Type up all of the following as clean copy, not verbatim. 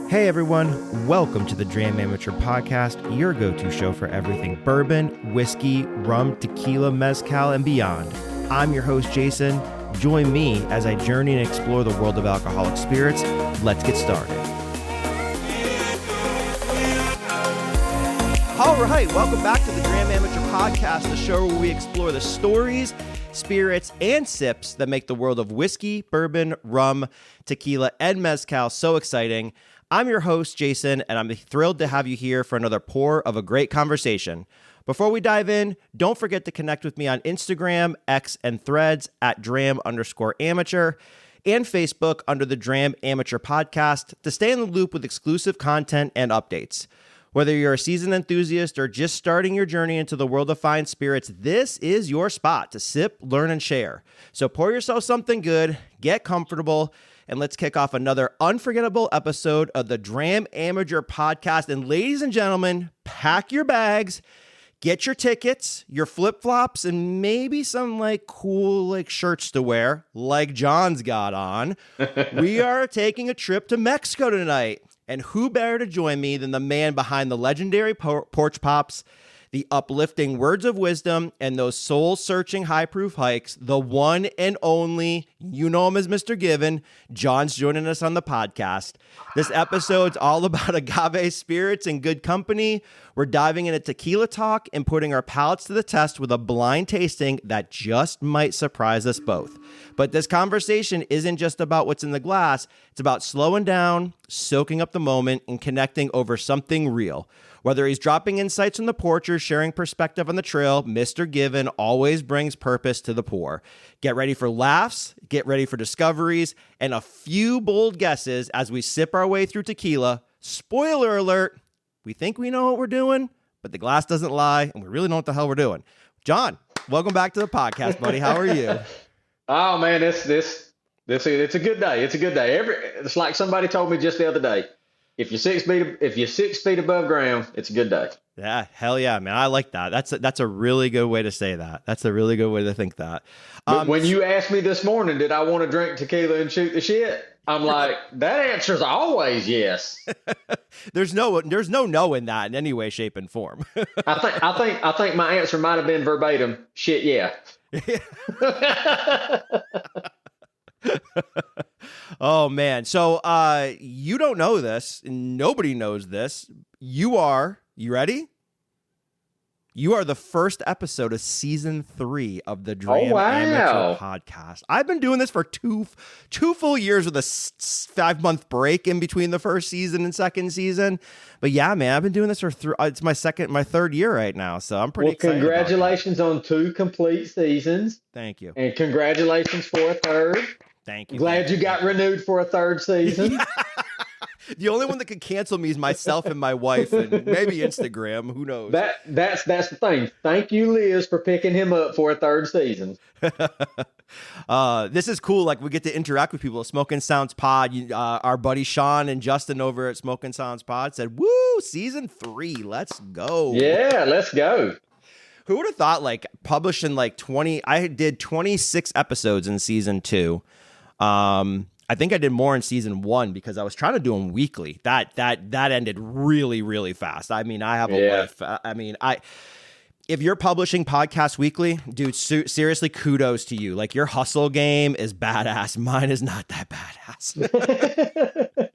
Hey everyone, welcome to the Dram Amateur Podcast, your go-to show for everything bourbon, whiskey, rum, tequila, mezcal, and beyond. I'm your host, Jason. Join me as I journey and explore the world of alcoholic spirits. Let's get started. All right, welcome back to the Dram Amateur Podcast, the show where we explore the stories, spirits, and sips that make the world of whiskey, bourbon, rum, tequila, and mezcal so exciting. I'm your host, Jason, and I'm thrilled to have you here for another pour of a great conversation. Before we dive in, don't forget to connect with me on Instagram, X, and Threads at Dram_amateur, and Facebook under the Dram Amateur Podcast to stay in the loop with exclusive content and updates. Whether you're a seasoned enthusiast or just starting your journey into the world of fine spirits, this is your spot to sip, learn, and share. So pour yourself something good, get comfortable, and let's kick off another unforgettable episode of the Dram Amateur Podcast. And ladies and gentlemen, pack your bags, get your tickets, your flip-flops, and maybe some cool shirts to wear, like John's got on. We are taking a trip to Mexico tonight. And who better to join me than the man behind the legendary porch pops, the uplifting words of wisdom, and those soul-searching high-proof hikes, the one and only, you know him as Mr. Given. John's joining us on the podcast. This episode's all about agave spirits and good company. We're diving into tequila talk and putting our palates to the test with a blind tasting that just might surprise us both. But this conversation isn't just about what's in the glass. It's about slowing down, soaking up the moment, and connecting over something real. Whether he's dropping insights from the porch or sharing perspective on the trail, Mr. Given always brings purpose to the pour. Get ready for laughs, get ready for discoveries, and a few bold guesses as we sip our way through tequila. Spoiler alert, we think we know what we're doing, but the glass doesn't lie, and we really don't know what the hell we're doing. John, welcome back to the podcast, buddy. How are you? Oh man, it's a good day. It's a good day. It's like somebody told me just the other day. If you're 6 feet above ground, it's a good day. Yeah, hell yeah, man. I like that. That's a really good way to say that. That's a really good way to think that. When you asked me this morning, did I want to drink tequila and shoot the shit? I'm like, that answer's always yes. There's no no in that in any way, shape, and form. I think my answer might have been verbatim. Shit, yeah. Oh man. So you don't know this, nobody knows this. You ready? You are the first episode of season 3 of the Dram Amateur Podcast. I've been doing this for two full years with a 5-month break in between the first season and second season. But yeah, man, I've been doing this for it's my third year right now. So I'm pretty excited. Congratulations on 2 complete seasons. Thank you. And congratulations for a third. Thank you. Glad you got renewed for a third season. Yeah. The only one that could cancel me is myself and my wife, and maybe Instagram. Who knows? That's the thing. Thank you, Liz, for picking him up for a third season. This is cool. We get to interact with people at Smoking Sounds Pod. Our buddy Sean and Justin over at Smoking Sounds Pod said, "Woo, season 3, let's go!" Yeah, let's go. Who would have thought? Publishing 20. I did 26 episodes in season 2. I think I did more in season 1 because I was trying to do them weekly. That ended really, really fast. I mean, I have a life. If you're publishing podcasts weekly, dude, seriously, kudos to you. Your hustle game is badass. Mine is not that badass.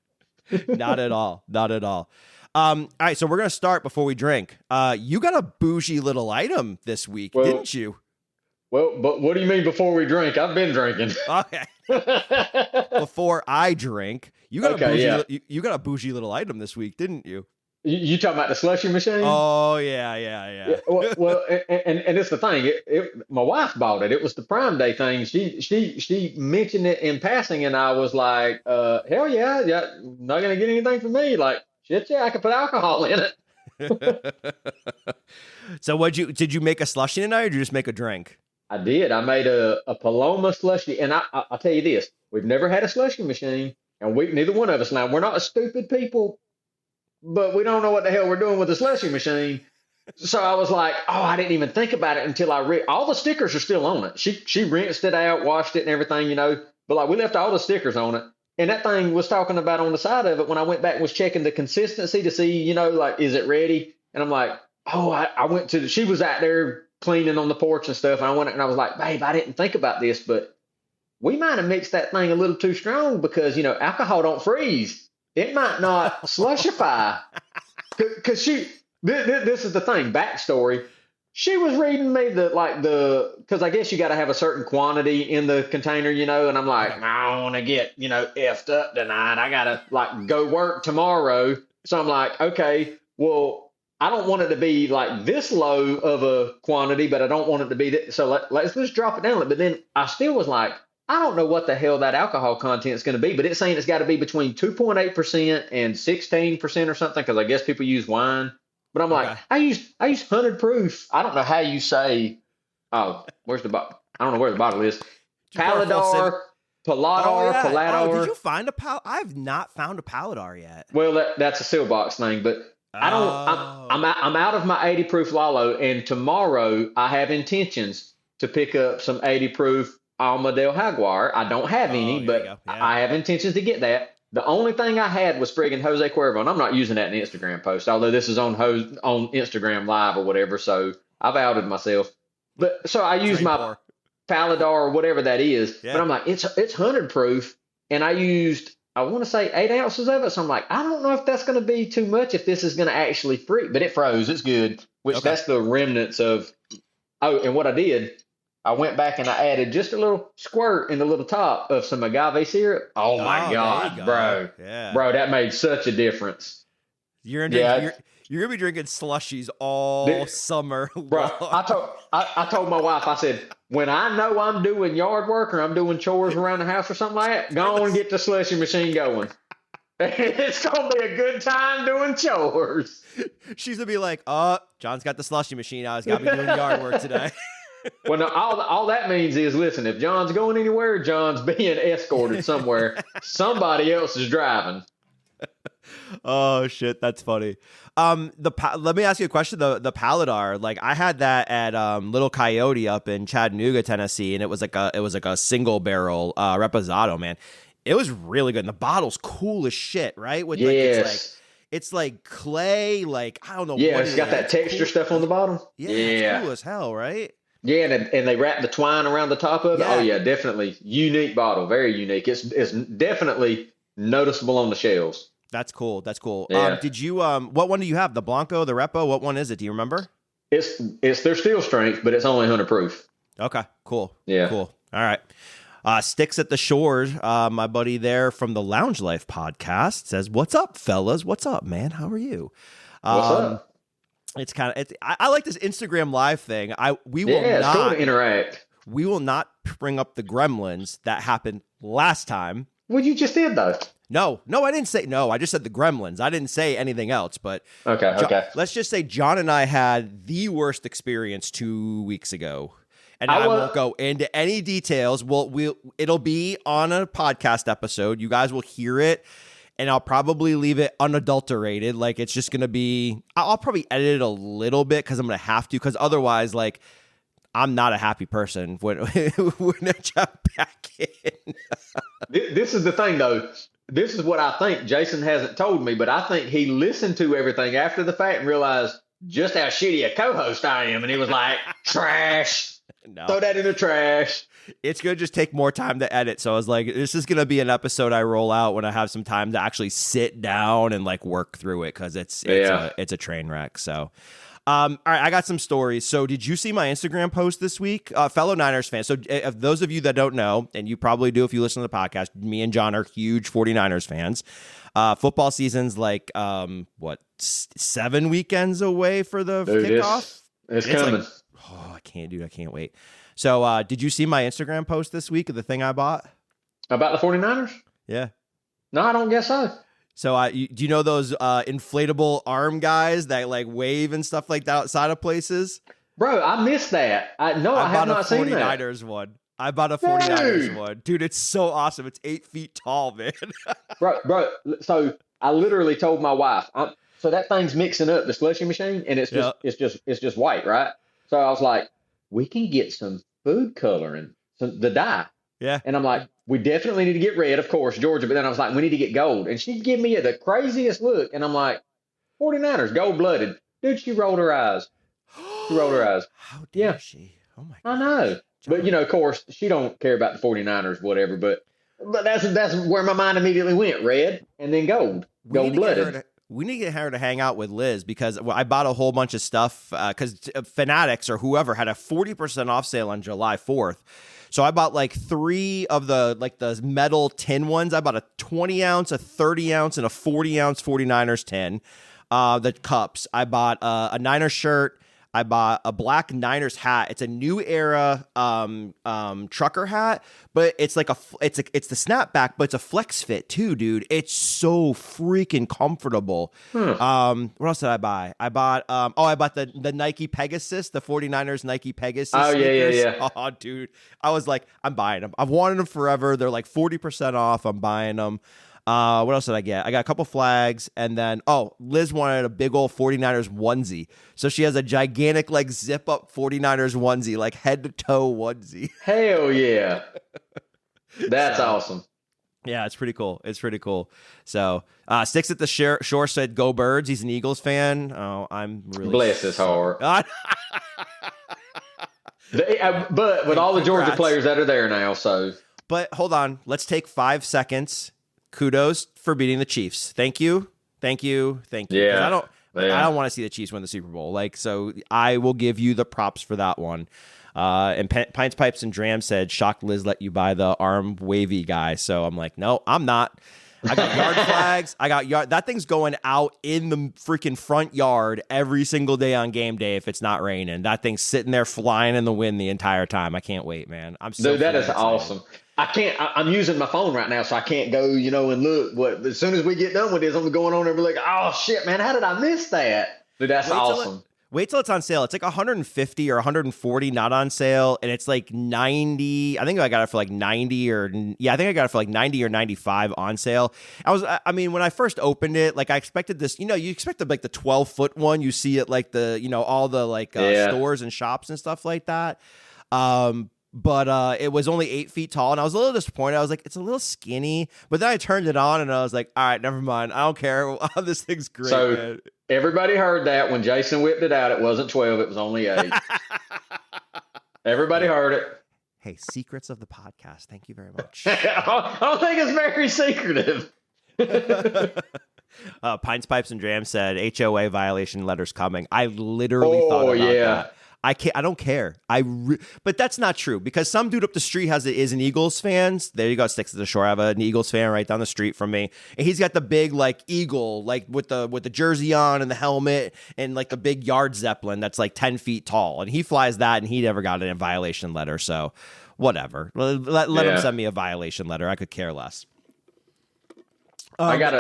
Not at all. Not at all. All right, so we're going to start before we drink. You got a bougie little item this week, didn't you? Well, but what do you mean before we drink? I've been drinking. Okay. Before I drink, you got a bougie little item this week, didn't you? You talking about the slushy machine? Oh yeah. Well, and it's the thing. My wife bought it. It was the Prime Day thing. She mentioned it in passing, and I was like, hell yeah, not gonna get anything from me. Shit, yeah, I could put alcohol in it. So did you make a slushy tonight, or did you just make a drink? I did. I made a Paloma slushy, and I'll tell you this: we've never had a slushy machine, and neither one of us. Now we're not stupid people, but we don't know what the hell we're doing with a slushy machine. So I was like, oh, I didn't even think about it until I read. All the stickers are still on it. She rinsed it out, washed it, and everything, But we left all the stickers on it. And that thing was talking about on the side of it when I went back and was checking the consistency to see, like, is it ready? And I'm like, oh, I went to, she was out there cleaning on the porch and stuff. And I went and I was like, babe, I didn't think about this, but we might have mixed that thing a little too strong because, alcohol don't freeze. It might not slushify. Because this is the thing, backstory. She was reading me because I guess you got to have a certain quantity in the container, and I'm like, I don't want to get, effed up tonight. I got to go work tomorrow. So I'm like, okay, well, I don't want it to be like this low of a quantity, but I don't want it to be that. So let's just drop it down. But then I still was like, I don't know what the hell that alcohol content is going to be, but it's saying it's got to be between 2.8% and 16% or something. Cause I guess people use wine. But I'm like, I use 100 proof. I don't know how you say, where's the bottle? I don't know where the bottle is. Paladar, Paladar. Did you find a I've not found a Paladar yet. Well, that's a seal box thing, but I don't. I'm out of my 80 proof Lalo, and tomorrow I have intentions to pick up some 80 proof Alma del Jaguar. I don't have any, but I have intentions to get that. The only thing I had was friggin' Jose Cuervo, and I'm not using that in the Instagram post, although this is on Instagram Live or whatever, so I've outed myself. But so I use my Paladar or whatever that is, but I'm like, it's 100 proof, and I want to say 8 ounces of it, so I'm like, I don't know if that's going to be too much, if this is going to actually freeze, but it froze. It's good, which that's the remnants of. Oh, and what I did, I went back and I added just a little squirt in the little top of some agave syrup. Oh my God, bro. Yeah. Bro, that made such a difference. You're going to be drinking slushies all summer bro, long. I told my wife, I said, when I know I'm doing yard work or I'm doing chores around the house or something like that, go on and get the slushy machine going. It's going to be a good time doing chores. She's going to be like, John's got the slushy machine out. He's got me doing yard work today. Well, no, all that means is, listen, if John's going anywhere, John's being escorted somewhere. Somebody else is driving. Oh shit, that's funny. Let me ask you a question. The Paladar, like I had that at Little Coyote up in Chattanooga, Tennessee, and it was like a single barrel reposado, man. It was really good. And the bottle's cool as shit, right? With it's like clay, like I don't know. Yeah, it's got that texture stuff on the bottom. Yeah, it's cool as hell, right? Yeah, and they wrap the twine around the top of it. Yeah. Oh yeah, definitely unique bottle, very unique. It's definitely noticeable on the shelves. That's cool. That's cool. Yeah. Did you what one do you have? The Blanco, the Repo? What one is it? Do you remember? It's their steel strength, but it's only 100 proof. Okay, cool. Yeah, cool. All right. Sticks at the Shores, my buddy there from the Lounge Life podcast says, "What's up, fellas? What's up, man? How are you?" What's up? It's kind of I like this Instagram Live thing. It's cool to interact. We will not bring up the gremlins that happened last time. Well, you just did though. No, I didn't say no. I just said the gremlins. I didn't say anything else. But okay. Let's just say John and I had the worst experience 2 weeks ago, and I won't go into any details. It'll be on a podcast episode. You guys will hear it. And I'll probably leave it unadulterated. Like, it's just going to be... I'll probably edit it a little bit because I'm going to have to. Because otherwise, like, I'm not a happy person when I jump back in. This is the thing, though. This is what I think. Jason hasn't told me, but I think he listened to everything after the fact and realized just how shitty a co-host I am. And he was like, trash. No. Throw that in the trash. It's going to just take more time to edit. So I was like, this is going to be an episode I roll out when I have some time to actually sit down and like work through it because it's a train wreck. So, all right, I got some stories. So did you see my Instagram post this week? Fellow Niners fans. So if those of you that don't know, and you probably do if you listen to the podcast, me and John are huge 49ers fans. Football season's like, 7 weekends away for the kickoff? It's coming. Like, I can't wait. So, did you see my Instagram post this week of the thing I bought? About the 49ers? Yeah. No, I don't guess so. So, do you know those inflatable arm guys that like wave and stuff like that outside of places? Bro, I missed that. I have not seen that. 49ers one. I bought a 49ers one. Dude, it's so awesome. It's 8 feet tall, man. Bro, so I literally told my wife, so that thing's mixing up the slushy machine and it's just white, right? So I was like, we can get some food coloring, the dye. Yeah. And I'm like, we definitely need to get red, of course, Georgia. But then I was like, we need to get gold. And she'd give me the craziest look. And I'm like, 49ers, gold blooded. Dude, she rolled her eyes. She rolled her eyes. How Yeah, dare she? Oh my I God. know. But, John. of course, she don't care about the 49ers, whatever. But that's where my mind immediately went, red and then gold. We need Gold to get her blooded. we need to get her to hang out with Liz because I bought a whole bunch of stuff because Fanatics or whoever had a 40% off sale on July 4th. So I bought like 3 of the metal tin ones. I bought a 20 ounce, a 30 ounce, and a 40 ounce 49ers tin. The cups. I bought a Niners shirt. I bought a black Niners hat. It's a new era trucker hat, but it's like it's the snapback, but it's a flex fit too, dude. It's so freaking comfortable. What else did I buy? I bought I bought the Nike Pegasus, the 49ers Nike Pegasus sneakers. Yeah. Oh, dude. I was like, I'm buying them. I've wanted them forever. They're like 40% off. I'm buying them. What else did I get? I got a couple flags, and then Liz wanted a big old 49ers onesie. So she has a gigantic like zip up 49ers onesie, like head to toe onesie. Hell yeah. That's awesome. Yeah, it's pretty cool. It's pretty cool. So Sticks at the Shore said, "Go Birds." He's an Eagles fan. Oh, I'm really bless his heart. But with all the Georgia players that are there now, so. But hold on, let's take 5 seconds. Kudos for beating the Chiefs. Thank you. Yeah. I don't want to see the Chiefs win the Super Bowl. So I will give you the props for that one. And Pints, Pipes, and Dram said, "Shocked Liz let you buy the arm wavy guy." So I'm like, no, I'm not. I got yard flags. That thing's going out in the freaking front yard every single day on game day if it's not raining. That thing's sitting there flying in the wind the entire time. I can't wait, man. Dude, that is awesome. I'm using my phone right now, so I can't go, and look. As soon as we get done with this, I'm going on there and be like, oh, shit, man, how did I miss that? Dude, that's awesome. Wait till it's on sale. It's like 150 or 140 not on sale, and it's like 90. I think I got it for like 90 or 95 on sale. I mean, when I first opened it, like I expected this, you expected like the 12-foot one. You see it like the, all the like stores and shops and stuff like that. But it was only 8 feet tall, and I was a little disappointed. I was like, it's a little skinny. But then I turned it on, and I was like, all right, never mind. I don't care. This thing's great, man. Everybody heard that when Jason whipped it out. It wasn't 12. It was only 8. Everybody heard it. Hey, secrets of the podcast. Thank you very much. I don't think it's very secretive. Pints, Pipes, and Dram said HOA violation letters coming. I literally thought about that. I don't care. But that's not true because some dude up the street is an Eagles fan. There you go, Sticks at the Shore. I have an Eagles fan right down the street from me, and he's got the big like eagle, like with the jersey on and the helmet, and like the big yard zeppelin that's like 10 feet tall, and he flies that, and he never got a violation letter. So whatever, let him send me a violation letter. I could care less. I got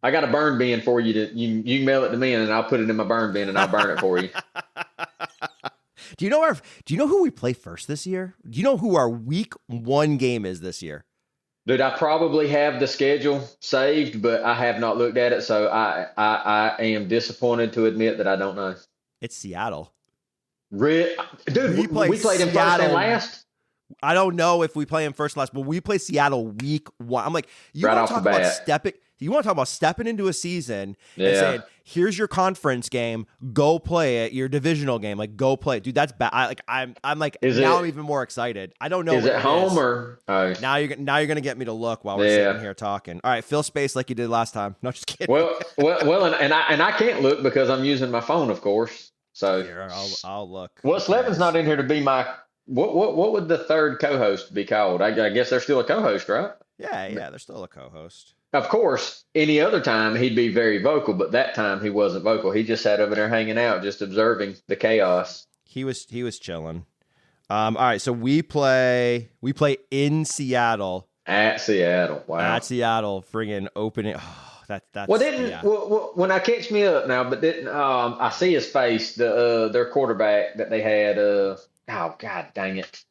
a burn bin for you you can mail it to me, and then I'll put it in my burn bin and I'll burn it for you. Do you know who we play first this year? Do you know who our week 1 game is this year? Dude, I probably have the schedule saved, but I have not looked at it, so I am disappointed to admit that I don't know. It's Seattle. Dude, we played in first and last? I don't know if we play in first and last, but we play Seattle week 1. I'm like, you right want to talk about stepping into a season and saying, here's your conference game, go play it, your divisional game, like go play it. Dude, that's bad. I'm even more excited. I don't know. Is it home or now you're gonna get me to look while we're sitting here talking. All right, fill space like you did last time. No, just kidding. Well, and I can't look because I'm using my phone, of course. So here, I'll look. Well, Slevin's not in here to be my what would the third co-host be called? I guess they're still a co-host, right? Yeah, they're still a co-host. Of course, any other time he'd be very vocal, but that time he wasn't vocal. He just sat over there hanging out, just observing the chaos. He was chilling. All right, so we play in Seattle. At Seattle, wow. At Seattle, friggin' opening. Oh, that's. When I catch me up now, but didn't I see his face? Their quarterback that they had. God dang it,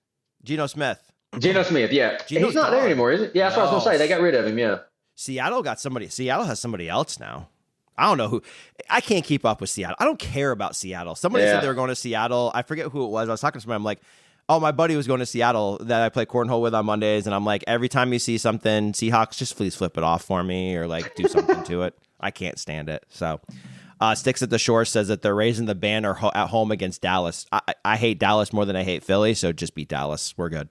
Geno Smith. Yeah, he's not there anymore, is it? Yeah, that's what I was gonna say. They got rid of him. Yeah. Seattle has somebody else now. I don't know who. I can't keep up with Seattle. I don't care about Seattle. Somebody said they were going to Seattle. I forget who it was. I was talking to somebody. I'm like, Oh, my buddy was going to Seattle that I play cornhole with on Mondays, and I'm like, every time you see something Seahawks, just please flip it off for me or like do something to it. I can't stand it. So, Sticks at the Shore says that they're raising the banner at home against Dallas. I hate Dallas more than I hate Philly, so just beat Dallas. We're good.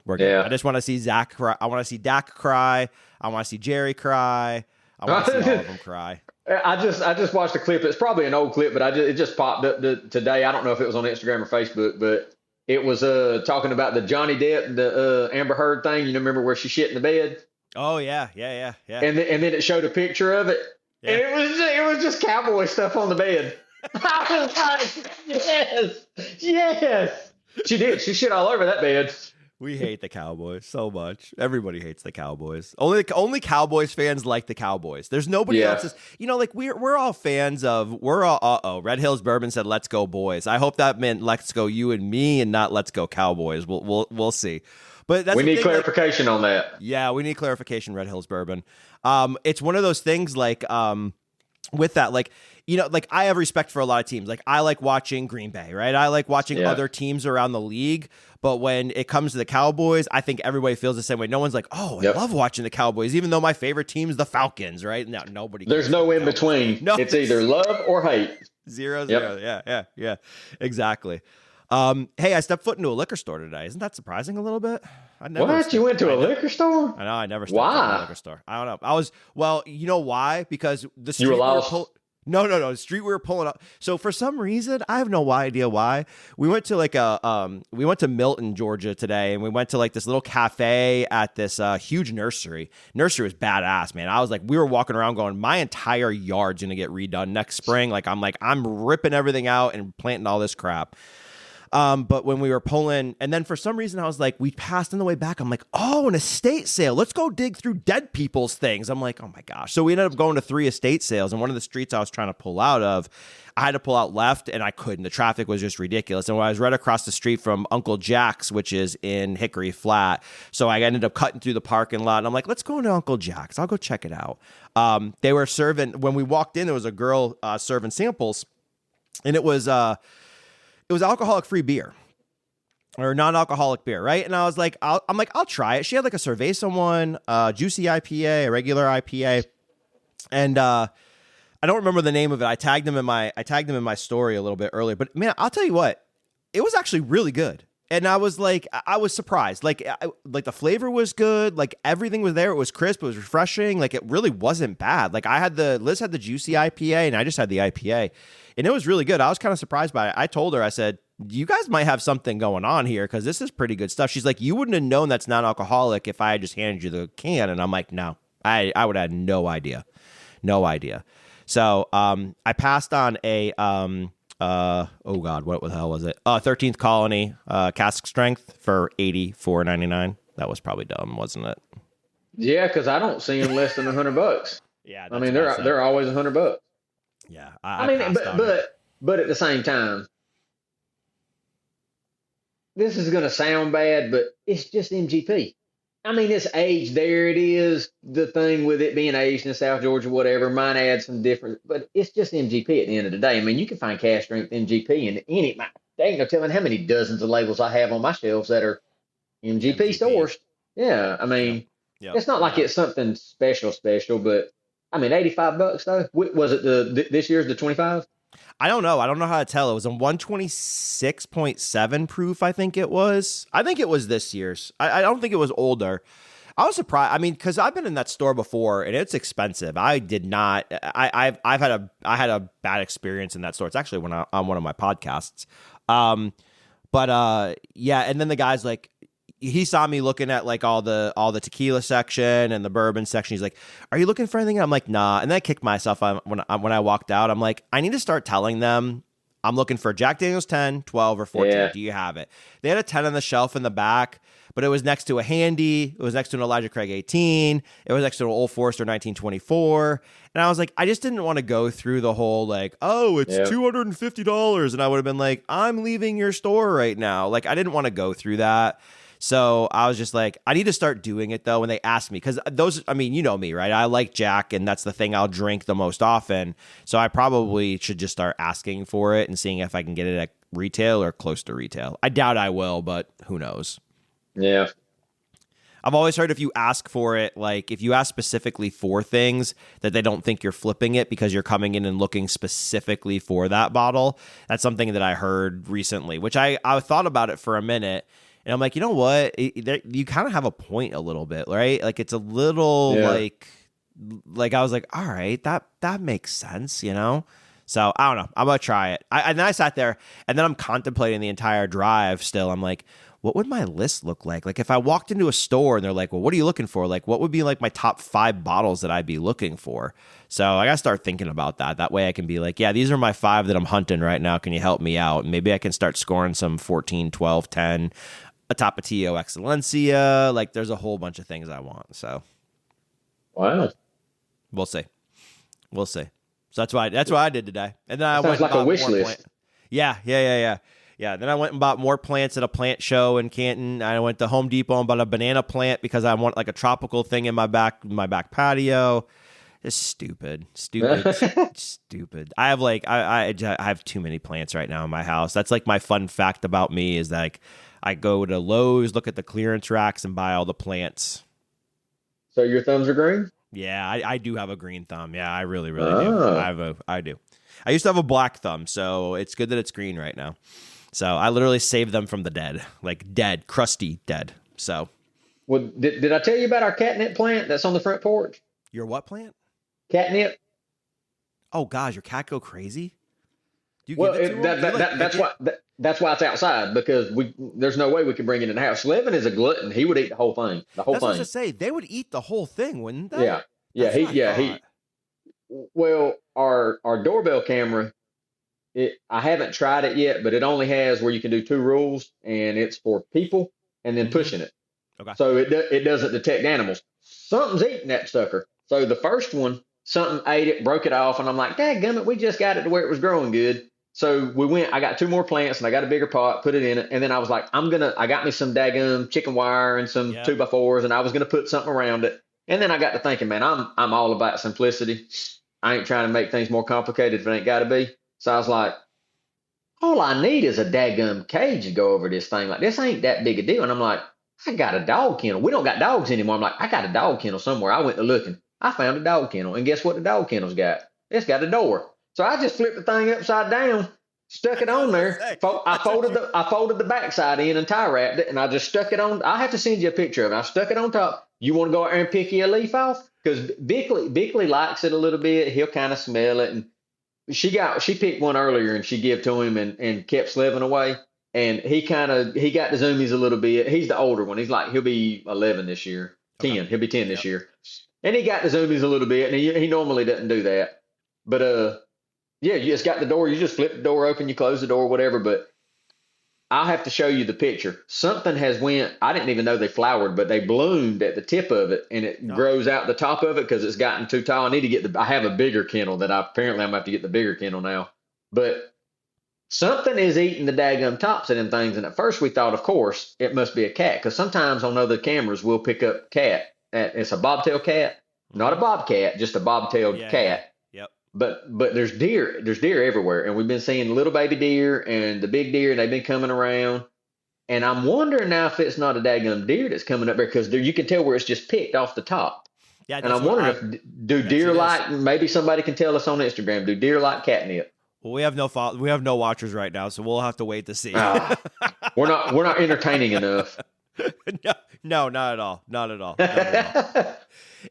We're good. Yeah. I just want to see Zach cry. I want to see Dak cry. I want to see Jerry cry. I want to see all of them cry. I just watched a clip. It's probably an old clip, but it just popped up today. I don't know if it was on Instagram or Facebook, but it was talking about the Johnny Depp, the Amber Heard thing. You remember where she shit in the bed? Oh yeah. And then it showed a picture of it, and it was just cowboy stuff on the bed. I was like, yes. She did. She shit all over that bed. We hate the Cowboys so much. Everybody hates the Cowboys. Only Cowboys fans like the Cowboys. There's nobody else's. Like we're all fans of. Red Hills Bourbon said, "Let's go boys." I hope that meant "Let's go you and me" and not "Let's go Cowboys." We'll see. But we need clarification on that. Yeah, we need clarification. Red Hills Bourbon. It's one of those things like with that like. Like I have respect for a lot of teams. Like I like watching Green Bay, right? I like watching other teams around the league. But when it comes to the Cowboys, I think everybody feels the same way. No one's like, oh, I love watching the Cowboys, even though my favorite team is the Falcons, right? No, nobody. There's no in between. No, it's either love or hate. 0-0. Yeah. Exactly. Hey, I stepped foot into a liquor store today. Isn't that surprising a little bit? What? You went to a liquor store? I know. I never stepped foot into a liquor store. I don't know. You know why? Because the street you were lost. No. The street we were pulling up. So for some reason, I have no idea why. We went to we went to Milton, Georgia today, and we went to like this little cafe at this huge nursery. Nursery was badass, man. I was like, we were walking around going, my entire yard's gonna get redone next spring. I'm ripping everything out and planting all this crap. But when we were pulling, and then for some reason I was like, we passed on the way back. I'm like, oh, an estate sale. Let's go dig through dead people's things. I'm like, oh my gosh. So we ended up going to 3 estate sales, and one of the streets I was trying to pull out of, I had to pull out left, and I couldn't. The traffic was just ridiculous. And I was right across the street from Uncle Jack's, which is in Hickory Flat. So I ended up cutting through the parking lot, and I'm like, let's go into Uncle Jack's. I'll go check it out. They were serving, when we walked in, there was a girl serving samples, and it was alcoholic-free beer or non-alcoholic beer, right? And I was like, I'll try it. She had like a Cerveza one, juicy IPA, a regular IPA, and I don't remember the name of it. I tagged them in my story a little bit earlier, but man, I'll tell you what, it was actually really good. And I was like, I was surprised. Like the flavor was good. Like everything was there. It was crisp. It was refreshing. Like it really wasn't bad. Like Liz had the juicy IPA, and I just had the IPA, and it was really good. I was kind of surprised by it. I told her, I said, you guys might have something going on here because this is pretty good stuff. She's like, you wouldn't have known that's non-alcoholic if I had just handed you the can. And I'm like, no, I would have had no idea. So I passed on a oh God, what the hell was it? 13th Colony cask strength for $84.99. That was probably dumb, wasn't it? Yeah, because I don't see them less than $100. Yeah, I mean they're always $100. Yeah, I mean, but at the same time, this is going to sound bad, but it's just MGP. I mean, it's aged. There it is. The thing with it being aged in South Georgia, whatever, might add some different, but it's just MGP at the end of the day. I mean, you can find cask strength MGP in any. There ain't no telling how many dozens of labels I have on my shelves that are MGP stores. Yeah, I mean, it's not like it's something special, but I mean, $85 though. Was it this year's the 25? I don't know. I don't know how to tell. It was a 126.7 proof, I think it was. I think it was this year's. I don't think it was older. I was surprised. I mean, because I've been in that store before, and it's expensive. I did not. I had a bad experience in that store. It's actually on one of my podcasts. Yeah. And then the guy's like, he saw me looking at like all the tequila section and the bourbon section. He's like, "Are you looking for anything?" I'm like, "Nah." And then I kicked myself when I walked out. I'm like, I need to start telling them I'm looking for Jack Daniel's 10, 12, or 14. Yeah. Do you have it? They had a 10 on the shelf in the back, but it was next to a Handy. It was next to an Elijah Craig 18. It was next to an Old Forester 1924. And I was like, I just didn't want to go through the whole like, oh, it's $250. And I would have been like, I'm leaving your store right now. Like, I didn't want to go through that. So I was just like, I need to start doing it though. When they ask me, because I mean, you know me, right? I like Jack, and that's the thing I'll drink the most often. So I probably should just start asking for it and seeing if I can get it retail or close to retail. I doubt I will, but who knows? Yeah. I've always heard if you ask for it, like if you ask specifically for things that they don't think you're flipping it because you're coming in and looking specifically for that bottle. That's something that I heard recently, which I thought about it for a minute. And I'm like, you know what? You kind of have a point a little bit, right? Like it's a little like I was like, all right, that makes sense, you know? So I don't know. I'm going to try it. And then I sat there and then I'm contemplating the entire drive still. I'm like, what would my list look like? Like if I walked into a store and they're like, well, what are you looking for? Like what would be like my top 5 bottles that I'd be looking for? So I got to start thinking about that. That way I can be like, yeah, these are my 5 that I'm hunting right now. Can you help me out? And maybe I can start scoring some 14, 12, 10, a Tapatio Excelencia. Like there's a whole bunch of things I want. So. Wow. We'll see. So that's what I did today. And then I went sounds like and a bought wish more list. Yeah. Then I went and bought more plants at a plant show in Canton. I went to Home Depot and bought a banana plant because I want like a tropical thing in my back patio. It's stupid. Stupid. I have like I have too many plants right now in my house. That's like my fun fact about me is like I go to Lowe's, look at the clearance racks, and buy all the plants. So your thumbs are green? Yeah, I do have a green thumb. Yeah, I really do. I do. I used to have a black thumb, so it's good that it's green right now. So I literally saved them from the dead, like dead, crusty dead. So, well, did I tell you about our catnip plant that's on the front porch? Your what plant? Catnip. Oh gosh, your cat go crazy? Do you Well, give it to him? that's why it's outside because there's no way we can bring it in the house. Levin is a glutton. He would eat the whole thing. That's what I was to say. They would eat the whole thing, wouldn't they? Yeah. Well, our doorbell camera. I haven't tried it yet, but it only has where you can do 2 rules, and it's for people and then pushing it. Okay. So it doesn't detect animals. Something's eating that sucker. So the first one, something ate it, broke it off, and I'm like, dadgummit, we just got it to where it was growing good. So we went, I got 2 more plants, and I got a bigger pot, put it in it, and then I was like, I got me some daggum chicken wire and some 2x4s, and I was going to put something around it. And then I got to thinking, man, I'm all about simplicity. I ain't trying to make things more complicated if it ain't got to be. So I was like, all I need is a daggum cage to go over this thing. Like, this ain't that big a deal. And I'm like, I got a dog kennel. We don't got dogs anymore. I'm like, I got a dog kennel somewhere. I went to looking. I found a dog kennel. And guess what the dog kennel's got? It's got a door. So I just flipped the thing upside down, stuck it on there. I folded the backside in and tie wrapped it, and I just stuck it on. I'll have to send you a picture of it. I stuck it on top. You want to go out there and pick you a leaf off? Because Bickley likes it a little bit. He'll kind of smell it. And she picked one earlier and she gave to him and kept slipping away. And he got the zoomies a little bit. He's the older one. He'll be 11 this year, 10. Okay. He'll be 10 this year. And he got the zoomies a little bit. And he normally doesn't do that. But you just got the door. You just flip the door open. You close the door, whatever. But I'll have to show you the picture. Something has went. I didn't even know they flowered, but they bloomed at the tip of it, and it grows out the top of it because it's gotten too tall. I need to get I have a bigger kennel that I'm gonna have to get the bigger kennel now. But something is eating the daggum tops of them things. And at first we thought, of course, it must be a cat because sometimes on other cameras we'll pick up cat. It's a bobtail cat, not a bobcat, just a bobtailed cat. Yep. But there's deer everywhere, and we've been seeing little baby deer and the big deer, and they've been coming around. And I'm wondering now if it's not a daggum deer that's coming up there because you can tell where it's just picked off the top. Yeah, and I'm wondering if do deer like? Maybe somebody can tell us on Instagram. Do deer like catnip? Well, we have no watchers right now, so we'll have to wait to see. We're not entertaining enough. No, not at all. Not at all.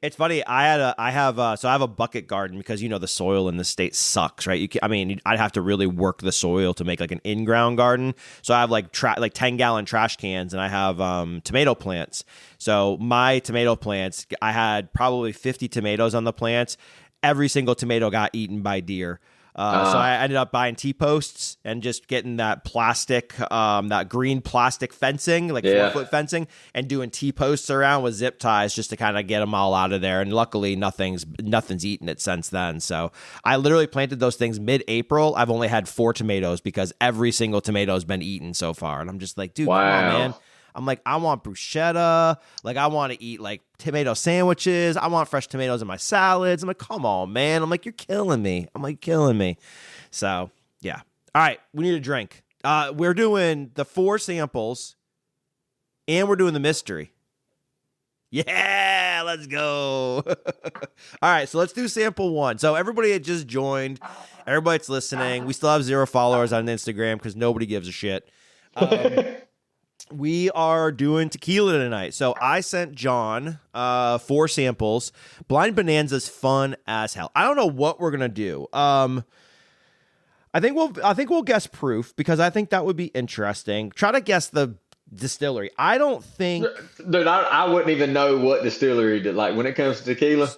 It's funny. I have a bucket garden because the soil in the state sucks, right? I'd have to really work the soil to make like an in-ground garden. So I have like 10-gallon trash cans, and I have tomato plants. So my tomato plants, I had probably 50 tomatoes on the plants. Every single tomato got eaten by deer. So I ended up buying T-posts and just getting that plastic, that green plastic fencing, like 4-foot fencing, and doing T-posts around with zip ties just to kind of get them all out of there. And luckily, nothing's eaten it since then. So I literally planted those things mid-April. I've only had 4 tomatoes because every single tomato has been eaten so far. And I'm just like, dude, Come on, man. I'm like, I want bruschetta. Like, I want to eat like tomato sandwiches. I want fresh tomatoes in my salads. I'm like, come on, man. I'm like, you're killing me. So, yeah. All right. We need a drink. We're doing the 4 samples, and we're doing the mystery. Yeah, let's go. All right, so let's do sample 1. So everybody had just joined. Everybody's listening. We still have 0 followers on Instagram because nobody gives a shit. We are doing tequila tonight. So I sent John 4 samples. Blind Bonanza's fun as hell. I don't know what we're gonna do. I think we'll guess proof because I think that would be interesting. Try to guess the distillery. I don't think, dude, I wouldn't even know what distillery did. Like when it comes to tequila.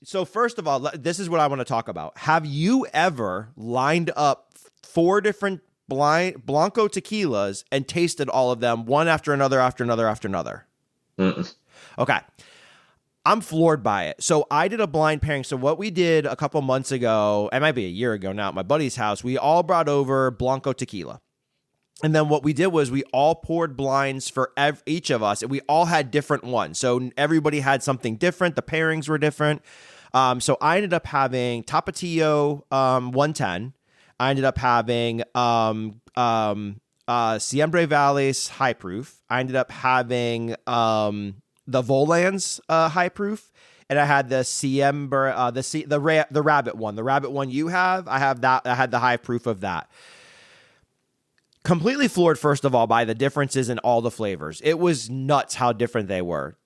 So first of all, this is what I want to talk about. Have you ever lined up 4 different Blanco tequilas and tasted all of them one after another after another after another? Mm-mm. Okay. I'm floored by it. So I did a blind pairing. So what we did a couple months ago, it might be a year ago now at my buddy's house, we all brought over Blanco tequila. And then what we did was we all poured blinds for each of us, and we all had different ones. So everybody had something different. The pairings were different. So I ended up having Tapatio 110. I ended up having Siembre Valles High Proof. I ended up having the Volans High Proof, and I had the Siembre the Rabbit one. The Rabbit one you have, I have that. I had the High Proof of that. Completely floored, first of all, by the differences in all the flavors. It was nuts how different they were.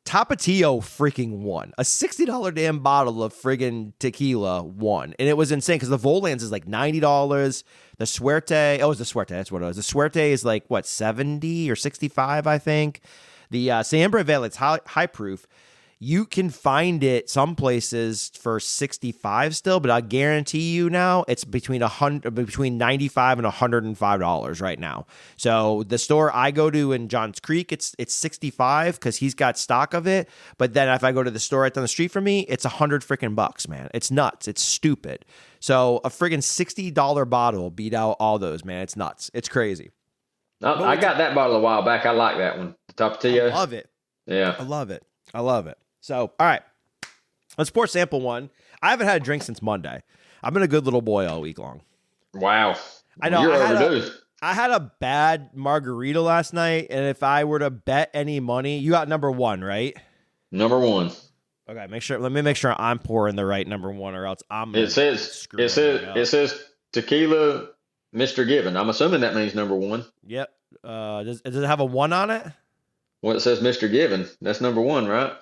Tapatio freaking won. A $60 damn bottle of friggin' tequila won. And it was insane because the Volans is like $90. The Suerte, it was the Suerte, that's what it was. The Suerte is like, what, 70 or 65, I think. The Siembre Valles high proof, you can find it some places for 65 still, but I guarantee you now it's between $95 and $105 right now. So the store I go to in Johns Creek, it's 65 because he's got stock of it. But then if I go to the store right down the street from me, it's $100 freaking bucks, man. It's nuts. It's stupid. So a friggin' $60 bottle beat out all those, man. It's nuts. It's crazy. I got that bottle a while back. I like that one. The Tapatio. I love it. Yeah. I love it. I love it. So, all right, let's pour sample 1. I haven't had a drink since Monday. I've been a good little boy all week long. Wow. I know. You're overdue. I had a bad margarita last night, and if I were to bet any money, you got number 1, right? Number 1. Okay, let me make sure I'm pouring the right number 1, or else I'm. It says tequila, Mr. Given. I'm assuming that means number 1. Yep. Does it have a 1 on it? Well, it says Mr. Given. That's number 1, right?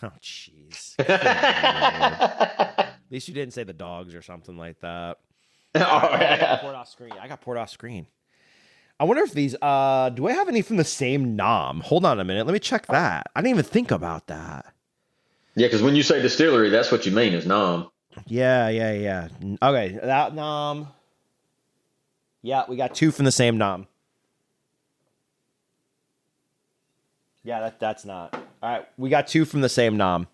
Oh, jeez. At least you didn't say the dogs or something like that. Oh, I got poured off screen. I wonder if these, do I have any from the same nom? Hold on a minute. Let me check that. I didn't even think about that. Yeah, because when you say distillery, that's what you mean is nom. Yeah. Okay, that nom. Yeah, we got 2 from the same nom. Yeah, that's not. All right, we got 2 from the same nom.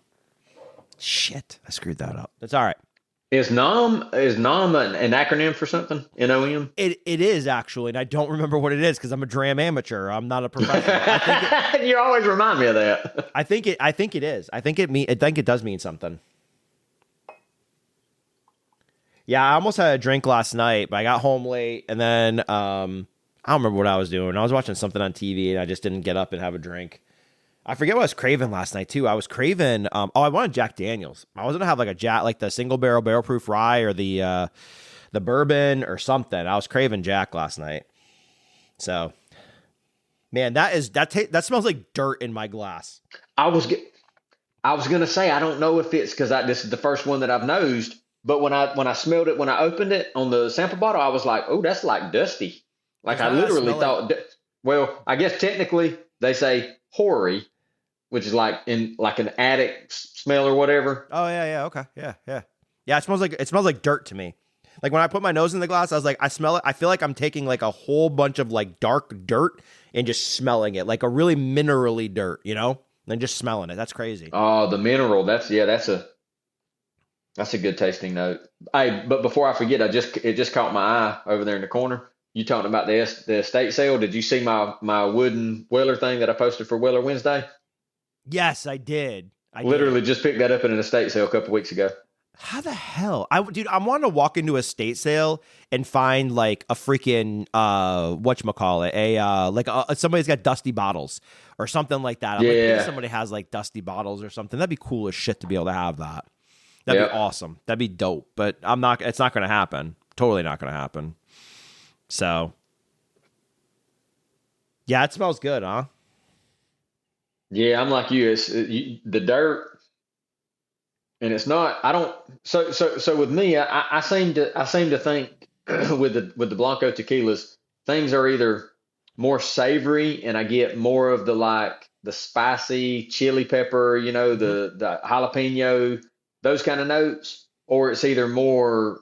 Shit, I screwed that up. That's all right. Is nom an acronym for something? NOM? It is actually, and I don't remember what it is because I'm a dram amateur. I'm not a professional. You always remind me of that. I think it is. I think it does mean something. Yeah, I almost had a drink last night, but I got home late, and then I don't remember what I was doing. I was watching something on TV, and I just didn't get up and have a drink. I forget what I was craving last night, too. I was craving, I wanted Jack Daniels. I was going to have like the single barrel proof rye or the bourbon or something. I was craving Jack last night. So, man, that smells like dirt in my glass. I was going to say, I don't know if it's because this is the first one that I've nosed, but when I smelled it, when I opened it on the sample bottle, I was like, oh, that's like dusty. Like I literally thought, well, I guess technically they say hoary, which is like an attic smell or whatever. Oh yeah, okay, yeah. It smells like dirt to me. Like when I put my nose in the glass, I was like, I smell it. I feel like I'm taking like a whole bunch of like dark dirt and just smelling it, like a really minerally dirt, and just smelling it. That's crazy. Oh, the mineral. That's a good tasting note. Hey, but before I forget, it just caught my eye over there in the corner. You talking about the estate sale? Did you see my wooden Weller thing that I posted for Weller Wednesday? Yes, I did. Literally just picked that up in an estate sale a couple weeks ago. How the hell? Dude, I want to walk into a estate sale and find like a freaking whatchamacallit, somebody's got dusty bottles or something like that. I'm like, maybe Yeah. somebody has like dusty bottles or something. That'd be cool as shit to be able to have that. That'd be awesome. That'd be dope. But it's not going to happen. Totally not going to happen. So, yeah, it smells good, huh? Yeah, I'm like you. It's the dirt. And it's not. I don't. So with me, I seem to think with the Blanco tequilas, things are either more savory, and I get more of the like the spicy chili pepper, the jalapeno, those kind of notes, or it's either more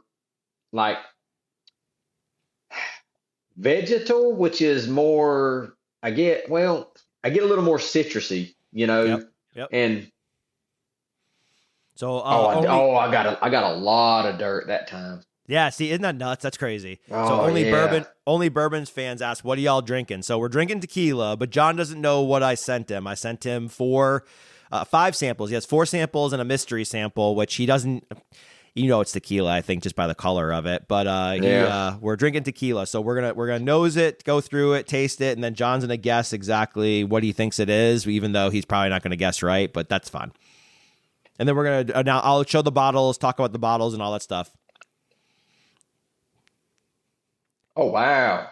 like vegetal, which is more. I get a little more citrusy, Yep. and So, I got a lot of dirt that time. yeah, see, isn't that nuts? That's crazy. Oh, So yeah. only bourbons fans ask, what are y'all drinking? So we're drinking tequila, but John doesn't know what I sent him. I sent him 5 samples. He has 4 samples and a mystery sample, which he doesn't, it's tequila, I think, just by the color of it. But we're drinking tequila. So we're gonna nose it, go through it, taste it, and then John's gonna guess exactly what he thinks it is, even though he's probably not gonna guess right, but that's fun. And then we're going to, now I'll show the bottles, talk about the bottles and all that stuff. Oh, wow.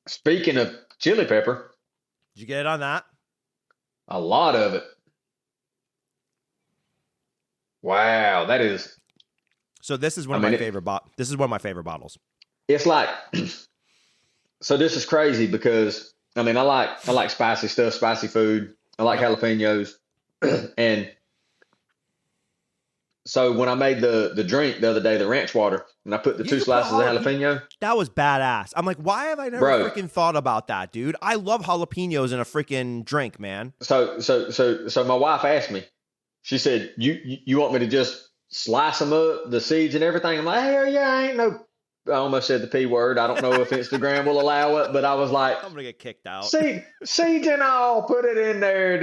Speaking of chili pepper, Did you get it on that? a lot of it. Wow, that is. So this is one I of mean, my favorite this is one of my favorite bottles. it's like. So this is crazy because I like spicy stuff, spicy food. I like jalapenos, and so when I made the drink the other day, the ranch water, and I put the 2 slices of jalapeno. That was badass. I'm like, why have I never Bro. freaking thought about that, dude? I love jalapenos in a freaking drink, man. So my wife asked me. She said, "You want me to just slice them up, the seeds and everything?" I'm like, "Hell yeah, I ain't no." I almost said the P word. I don't know if Instagram will allow it, but I was like, I'm gonna get kicked out. seeds and all, put it in there.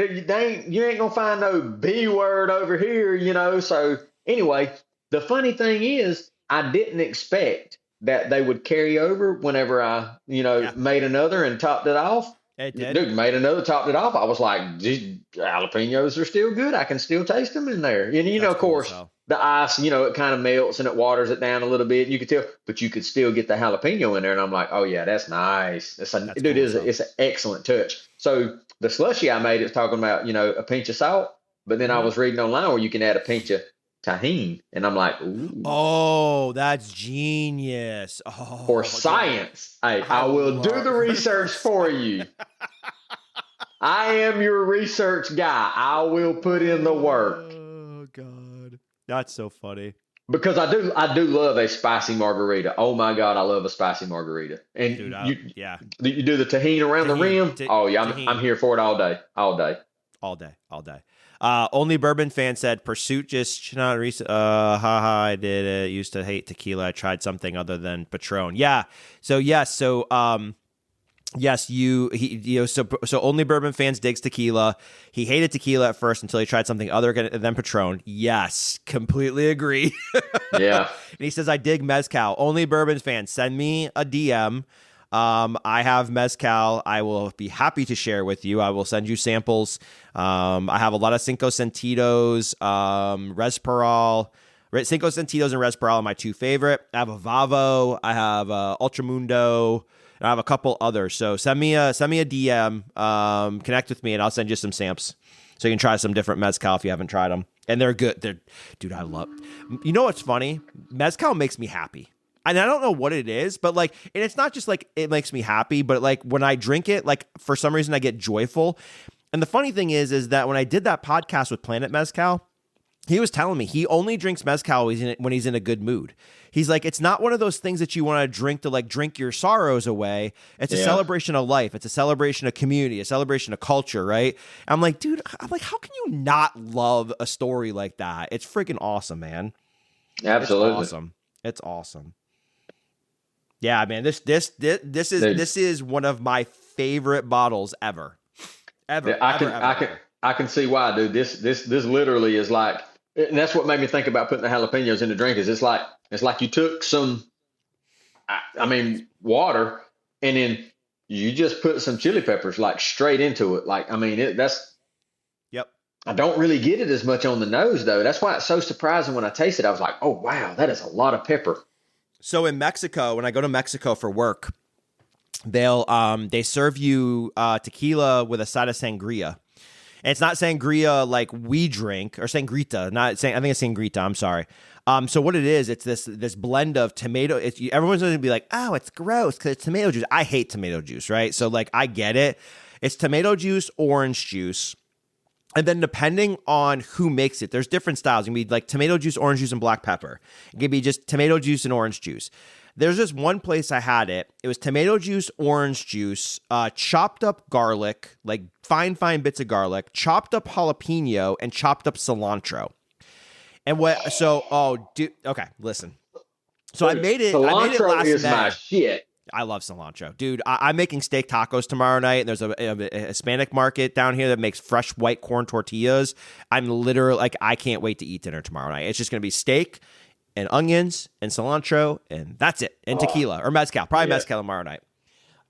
You ain't gonna find no B word over here, So anyway, the funny thing is, I didn't expect that they would carry over whenever I, made another and topped it off. It did. Dude, made another, topped it off. I was like, "These jalapenos are still good. I can still taste them in there." And That's of cool course, as hell. the ice, it kind of melts and it waters it down a little bit. You could tell, but you could still get the jalapeno in there. And I'm like, "Oh yeah, that's nice. It's That's cool as hell. it's an excellent touch." So the slushy I made, it's talking about a pinch of salt, but then I was reading online where you can add a pinch of tahini, and I'm like, "Ooh." Oh, that's genius. Oh, For science. Hey, I will do the research for you. I am your research guy. I will put in the work. Oh God, that's so funny. Because I do love a spicy margarita. Oh my God, I love a spicy margarita. And Dude, yeah, you do the tahini around the rim. Oh yeah, I'm here for it all day, all day. all day. Only bourbon fan said Pursuit just not recent. Haha, I did it. Used to hate tequila. I tried something other than Patron. Yeah. So yes. So yes, so only bourbon fans digs tequila. He hated tequila at first until he tried something other than Patron. Yes, completely agree. Yeah. And he says, I dig mezcal. Only bourbon fans, send me a DM. I have mezcal. I will be happy to share with you. I will send you samples. I have a lot of Cinco Sentidos, Resperal. Cinco Sentidos and Resperal are my 2 favorite. I have a Vavo. I have Ultramundo. And I have a couple others. So send me a DM. Connect with me, and I'll send you some samps so you can try some different mezcal if you haven't tried them. And they're good. Dude, I love. You know what's funny? Mezcal makes me happy. And I don't know what it is, but and it's not just it makes me happy, but when I drink it, for some reason I get joyful. And the funny thing is that when I did that podcast with Planet Mezcal, he was telling me he only drinks mezcal when he's in a good mood. He's like, it's not one of those things that you want to drink to drink your sorrows away. It's a celebration of life. It's a celebration of community, a celebration of culture, right? I'm like, dude, how can you not love a story like that? It's freaking awesome, man. Absolutely. It's awesome. Yeah, man. This is one of my favorite bottles ever. I can see why, dude. This literally is like And that's what made me think about putting the jalapenos in the drink. Is it's like you took some, I mean, water, and then you just put some chili peppers like straight into it. Like, I mean, that's Yep. I don't really get it as much on the nose though. That's why it's so surprising when I taste it. I was like, oh wow, that is a lot of pepper. So in Mexico, when I go to Mexico for work, they serve you tequila with a side of sangria. And it's not sangria like we drink, or sangrita. I think it's sangrita. I'm sorry. So what it is, it's this blend of tomato. Everyone's going to be like, oh, it's gross because it's tomato juice. I hate tomato juice, right? So like I get it. It's tomato juice, orange juice. And then depending on who makes it, there's different styles. It can be like tomato juice, orange juice, and black pepper. It can be just tomato juice and orange juice. There's just one place I had it. It was tomato juice, orange juice, chopped up garlic, like fine bits of garlic, chopped up jalapeno, and chopped up cilantro. And okay, listen. So I made it last is May. my shit. I love cilantro. Dude, I'm making steak tacos tomorrow night. There's a Hispanic market down here that makes fresh white corn tortillas. I'm literally like, I can't wait to eat dinner tomorrow night. It's just going to be steak and onions and cilantro, and that's it. And tequila or mezcal. Probably mezcal tomorrow night.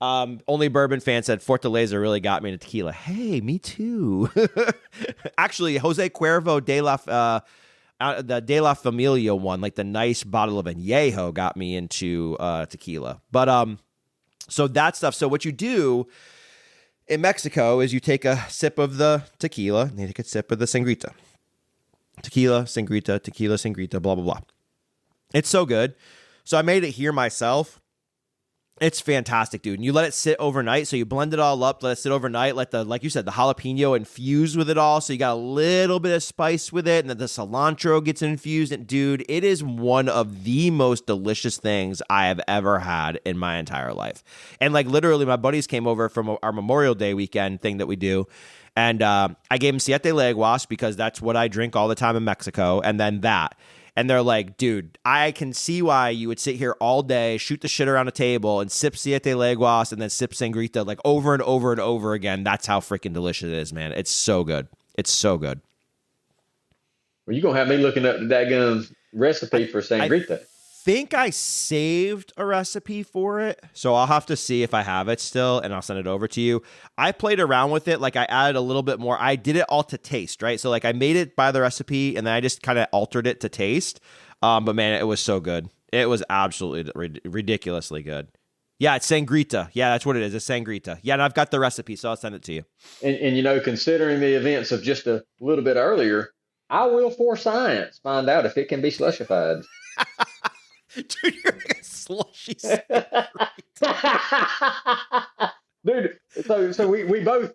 Only bourbon fan said Fortaleza really got me into tequila. Hey, me too. Actually, Jose Cuervo the De La Familia one, like the nice bottle of añejo, got me into tequila. But so that stuff. So what you do in Mexico is you take a sip of the tequila and you take a sip of the sangrita. Tequila, sangrita, blah, blah, blah. It's so good. So I made it here myself. It's fantastic, dude. And you let it sit overnight. So you blend it all up, let it sit overnight, let like you said, the jalapeno infuse with it all. So you got a little bit of spice with it, and then the cilantro gets infused. And dude, it is one of the most delicious things I have ever had in my entire life. And like literally, my buddies came over from our Memorial Day weekend thing that we do. And I gave them Siete Leguas because that's what I drink all the time in Mexico. And then that. And they're like, dude, I can see why you would sit here all day, shoot the shit around a table, and sip Siete Leguas and then sip Sangrita like over and over and over again. That's how freaking delicious it is, man. It's so good. It's so good. Well, you're going to have me looking up the daggum recipe for Sangrita. I think I saved a recipe for it, so I'll have to see if I have it still, and I'll send it over to you. I played around with it. Like I added a little bit more. I did it all to taste, right? So like I made it by the recipe, and then I just kind of altered it to taste. But man, it was so good. It was absolutely ridiculously good. Yeah, it's Sangrita. Yeah, that's what it is. It's Sangrita. Yeah, and I've got the recipe, so I'll send it to you. And you know, considering the events of just a little bit earlier, I will for science find out if it can be slushified. Dude, you're like a slushy. Dude, so we both.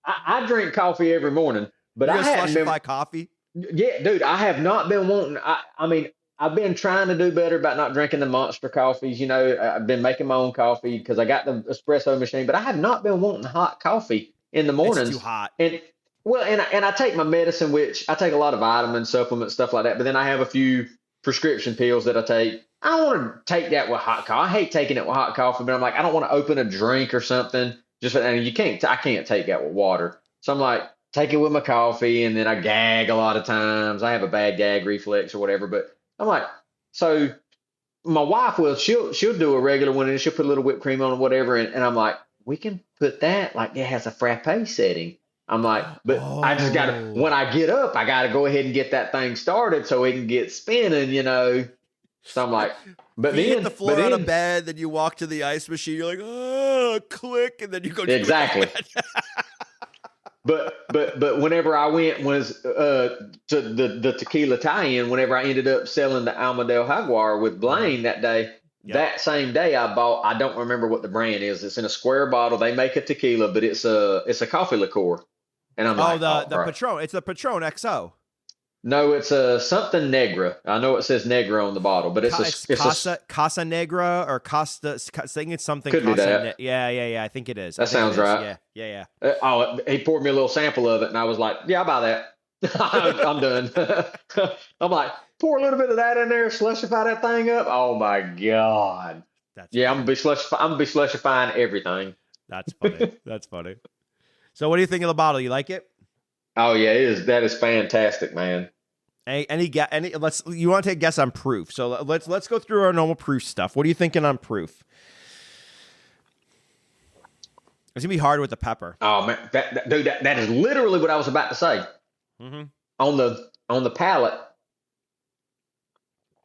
I drink coffee every morning, but you're I haven't been coffee. Yeah, dude, I have not been wanting. I mean, I've been trying to do better about not drinking the monster coffees. You know, I've been making my own coffee because I got the espresso machine, but I have not been wanting hot coffee in the mornings. It's too hot. And I take my medicine, which I take a lot of vitamins, supplements, stuff like that. But then I have a few prescription pills that I take. I don't want to take that with hot coffee. I hate taking it with hot coffee, but I'm like, I don't want to open a drink or something. And I can't take that with water. So I'm like, take it with my coffee, and then I gag a lot of times. I have a bad gag reflex or whatever. But I'm like, so my wife she'll do a regular one, and she'll put a little whipped cream on or whatever. And I'm like, we can put that like it has a frappe setting. I'm like, but I just gotta, when I get up, I gotta go ahead and get that thing started so it can get spinning, you know. So I'm like, but you then hit the floor out of bed, then you walk to the ice machine, you're like, oh, click, and then you go exactly. But whenever I was to the tequila tie-in, whenever I ended up selling the Alma del Jaguar with Blaine that day, that same day I don't remember what the brand is. It's in a square bottle. They make a tequila, but it's a coffee liqueur. And I'm like, the Patron. It's the Patron XO. No, it's a something Negra. I know it says Negra on the bottle, but it's Casa Negra or Costa. I think it's something. Could be that. Yeah. I think it is. That sounds right. Yeah. He poured me a little sample of it, and I was like, "Yeah, I'll buy that." I'm done. I'm like, pour a little bit of that in there, slushify that thing up. Oh my god! I'm gonna be slushifying everything. That's funny. That's funny. So, what do you think of the bottle? You like it? Oh yeah, it is. That is fantastic, man. You want to take a guess on proof? So let's go through our normal proof stuff. What are you thinking on proof? It's gonna be hard with the pepper. Oh man, dude, that is literally what I was about to say. Mm-hmm. On the palate,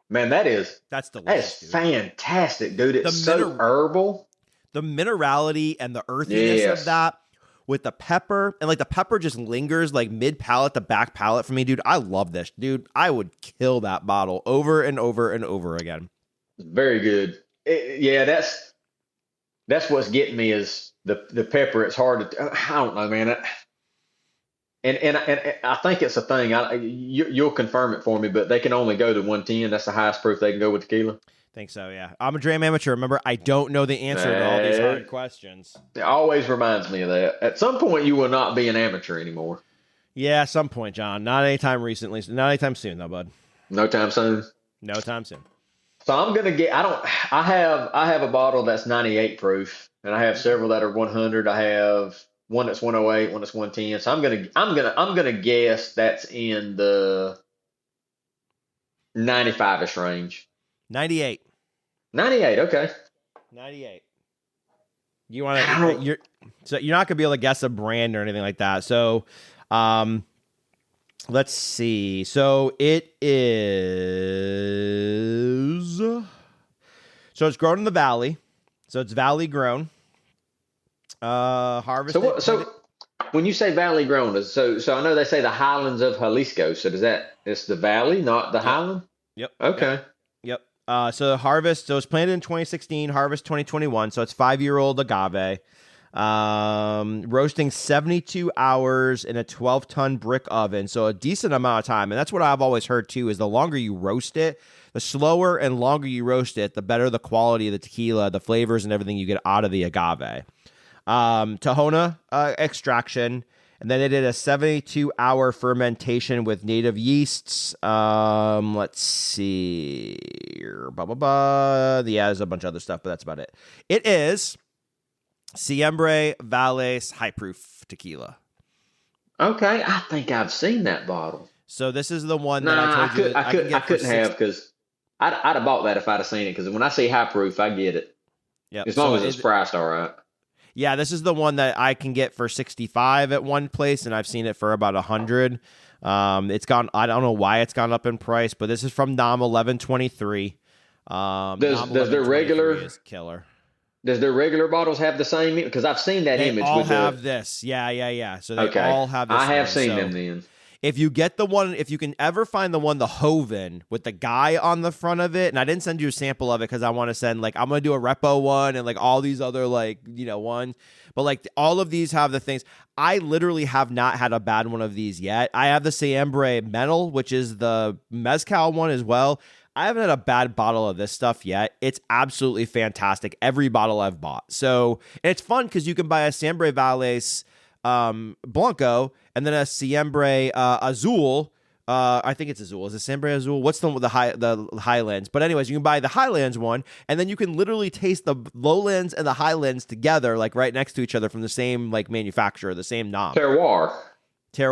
man, That's delicious. That is fantastic, dude. It's The so herbal. The minerality and the earthiness of that with the pepper, and like the pepper just lingers like mid palate to back palate for me, dude. I love this, dude. I would kill that bottle over and over and over again. Very good. That's what's getting me is the pepper. It's hard to. I don't know, man. And I think it's a thing. You'll confirm it for me, but they can only go to 110. That's the highest proof they can go with tequila. Think so, yeah. I'm a dram amateur. Remember, I don't know the answer to all these hard questions. It always reminds me of that. At some point, you will not be an amateur anymore. Yeah, at some point, John. Not anytime recently. Not anytime soon, though, bud. No time soon. No time soon. So I'm gonna get. I have a bottle that's 98 proof, and I have several that are 100. I have one that's 108, one that's 110. So I'm gonna guess that's in the 95ish range. 98. 98. Okay. 98. You want to? You're not gonna be able to guess a brand or anything like that. So, let's see. So it is. So it's grown in the valley. So it's valley grown. Harvested. So when you say valley grown, so I know they say the highlands of Jalisco. So it's the valley, not the highland? Yep. Okay. Yep. So the harvest. So it's planted in 2016. Harvest 2021. So it's 5-year-old agave. Roasting 72 hours in a 12-ton brick oven. So a decent amount of time. And that's what I've always heard too, is the longer you roast it, the slower and longer you roast it, the better the quality of the tequila, the flavors and everything you get out of the agave. Tahona extraction. And then they did a 72-hour fermentation with native yeasts. Let's see. Blah, blah, blah. Yeah, there's a bunch of other stuff, but that's about it. It is Siempre Valles High Proof Tequila. Okay, I think I've seen that bottle. So this is the one that I told you. I couldn't have, because I'd have bought that if I'd have seen it, because when I see high proof, I get it. Yeah, as long as it's priced all right. Yeah, this is the one that I can get for 65 at one place, and I've seen it for about 100. It's gone. I don't know why it's gone up in price, but this is from NOM 1123. Does their regular is killer? Does their regular bottles have the same? Because I've seen that they image. All have this. Yeah. So they all have this. I have seen them then. If you get the one, if you can ever find the one, the Hoven with the guy on the front of it, and I didn't send you a sample of it because I want to send, like, I'm going to do a repo one and like all these other, like, ones, but like all of these have the things. I literally have not had a bad one of these yet. I have the Siempre Metal, which is the Mezcal one as well. I haven't had a bad bottle of this stuff yet. It's absolutely fantastic. Every bottle I've bought. So, and it's fun because you can buy a Siempre Valles Blanco and then a Siempre Azul. I think it's Azul. Is it Siempre Azul? What's the Highlands? But anyways, you can buy the Highlands one, and then you can literally taste the Lowlands and the Highlands together, like right next to each other from the same like manufacturer, the same nom. Terroir.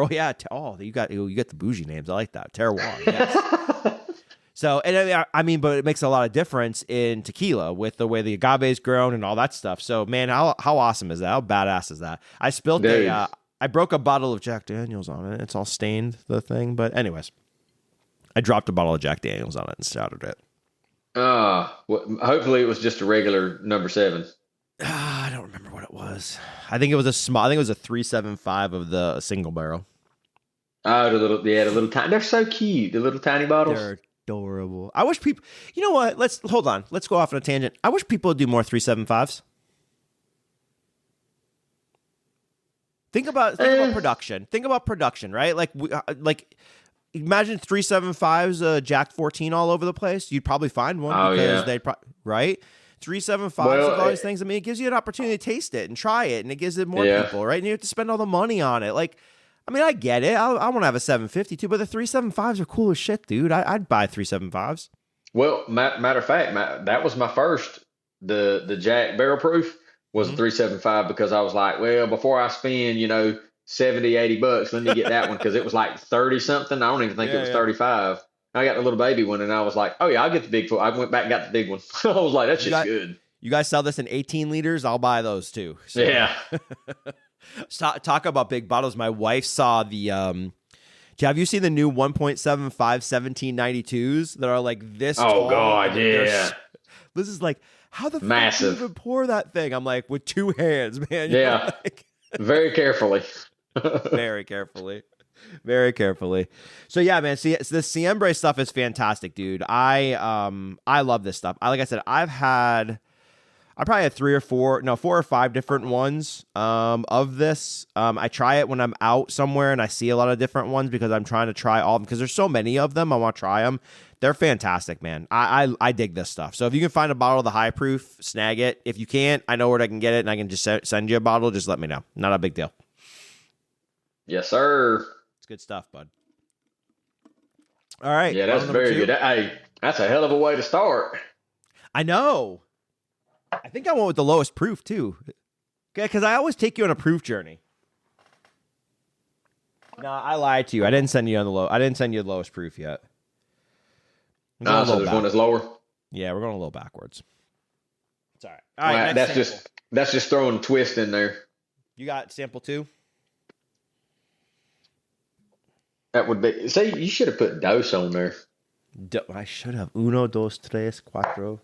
Yeah. You got the bougie names. I like that. Terroir. Yes. So, and I mean, but it makes a lot of difference in tequila with the way the agave is grown and all that stuff. So, man, how awesome is that? How badass is that? I spilled I broke a bottle of Jack Daniels on it. It's all stained, the thing. But anyways, I dropped a bottle of Jack Daniels on it and shattered it. Hopefully it was just a regular number 7. I don't remember what it was. I think it was a 375 of the single barrel. Oh, the little tiny. They're so cute. The little tiny bottles. They're adorable. I wish people. You know what? Let's hold on. Let's go off on a tangent. I wish people would do more 375s. Think about production. Think about production, right? Like imagine 375s, Jack 14 all over the place. You'd probably find one they right. 375s of all these things. I mean, it gives you an opportunity to taste it and try it, and it gives it more people, right? And you have to spend all the money on it. Like, I mean, I get it. I want to have a 750 too, but the 375s are cool as shit, dude. I'd buy 375s. Well, matter of fact, that was my first. The Jack Barrel Proof was a 375 because I was like, well, before I spend, $70-$80. Let me get that one because it was like 30 something. I don't even think it was 35. I got the little baby one, and I was like, oh yeah, I'll get the big one. I went back and got the big one. I was like, that's just good. You guys sell this in 18 liters? I'll buy those too. So. Yeah. Talk about big bottles. My wife saw the have you seen the new 1.75 1792s that are like this tall? Oh God, yeah. This is like, how the massive. fuck do you even pour that thing? I'm like, with two hands, man. Yeah. Like, very carefully. Very carefully. Very carefully. So yeah, man. See, the Siembre stuff is fantastic, dude. I love this stuff. Like I said, I probably had 4 or 5 different ones of this. I try it when I'm out somewhere and I see a lot of different ones because I'm trying to try all of them because there's so many of them. I want to try them. They're fantastic, man. I dig this stuff. So if you can find a bottle of the high proof, snag it. If you can't, I know where I can get it and I can just send you a bottle. Just let me know. Not a big deal. Yes, sir. It's good stuff, bud. All right. Yeah, that's very good. Hey, that's a hell of a way to start. I know. I think I went with the lowest proof too. Okay, because I always take you on a proof journey. No, I lied to you. I didn't send you the lowest proof yet. No, so there's one that's lower. Yeah, we're going a little backwards. It's all right. All right, that's just throwing a twist in there. You got sample 2? That would be. See, you should have put dose on there. I should have. 1, 2, 3, 4, 5,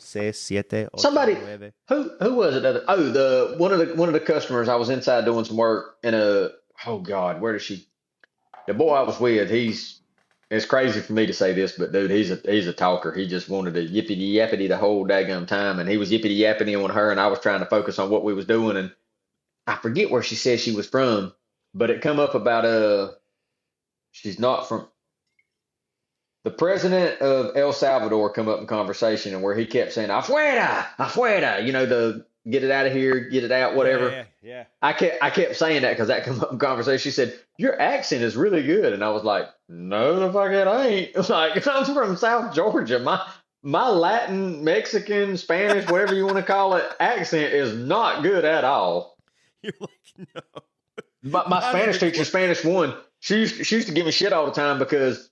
6, 7, 8, Somebody 9. who was it? Oh, one of the customers. I was inside doing some work in oh God, where does she? The boy I was with, it's crazy for me to say this, but dude, he's a talker. He just wanted to yippity yappity the whole daggum time, and he was yippity yappity on her, and I was trying to focus on what we was doing, and I forget where she said she was from, but it come up about she's not from. The president of El Salvador come up in conversation, and where he kept saying "afuera, afuera," the get it out of here, get it out, whatever. Yeah. I kept saying that because that come up in conversation. She said, "Your accent is really good," and I was like, "No, the fuck it ain't." Like, I'm from South Georgia. My Latin, Mexican, Spanish, whatever you want to call it, accent is not good at all. You're like, no. My Spanish teacher, Spanish 1, she used to give me shit all the time because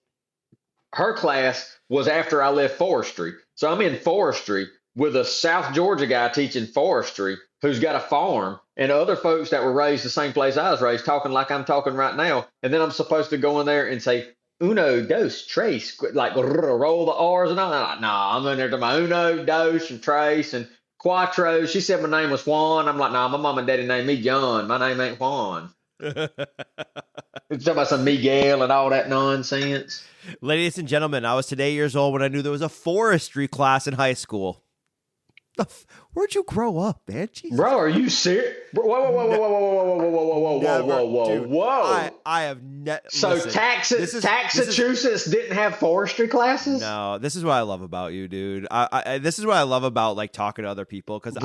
her class was after I left forestry. So I'm in forestry with a South Georgia guy teaching forestry who's got a farm and other folks that were raised the same place I was raised talking like I'm talking right now. And then I'm supposed to go in there and say, uno, dos, tres, like roll the R's and all that. Like, nah, I'm in there to my uno, dos, and tres and cuatro. She said my name was Juan. I'm like, nah, my mom and daddy named me John. My name ain't Juan. It's talking about some Miguel and all that nonsense. Ladies and gentlemen, I was today years old when I knew there was a forestry class in high school. Where'd you grow up, man? Jesus. Bro, are you serious? Whoa. I have never. So Massachusetts didn't have forestry classes? No, this is what I love about you, dude. This is what I love about like talking to other people because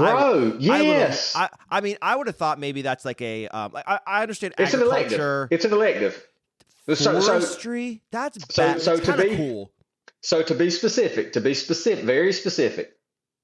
yes. I mean, I would have thought maybe that's like a I understand it's agriculture. It's an elective. Forestry. That's bad. So kind of cool. So to be specific, very specific.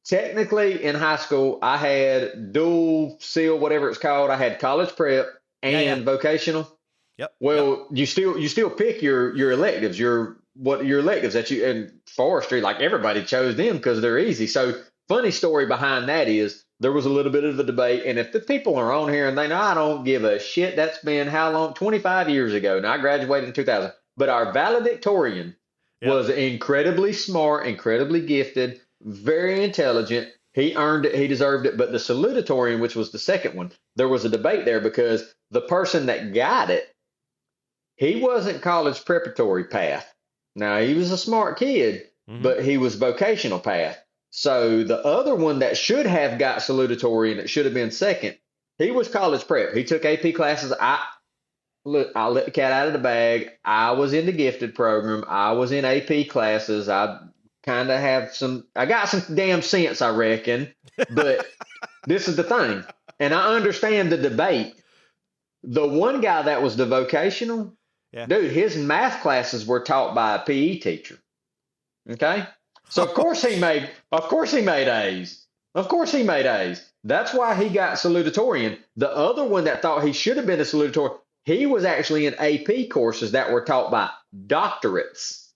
Technically, in high school, I had dual seal, whatever it's called. I had college prep and vocational. Yep. Well, you still pick your electives. Your electives that you in forestry. Like everybody chose them because they're easy. So funny story behind that is there was a little bit of a debate. And if the people are on here and they know I don't give a shit, that's been how long? 25 years ago. Now I graduated in 2000. But our valedictorian was incredibly smart, incredibly gifted. Very intelligent. He earned it. He deserved it. But the salutatorian, which was the second one, there was a debate there because the person that got it, he wasn't college preparatory path. Now, he was a smart kid, but he was vocational path. So the other one that should have got salutatorian, and it should have been second, he was college prep. He took AP classes. I'll let the cat out of the bag. I was in the gifted program. I was in AP classes. I got some damn sense, I reckon, but this is the thing. And I understand the debate. The one guy that was the vocational, dude, his math classes were taught by a PE teacher. Okay. So of course he made A's. That's why he got salutatorian. The other one that thought he should have been a salutatorian, he was actually in AP courses that were taught by doctorates.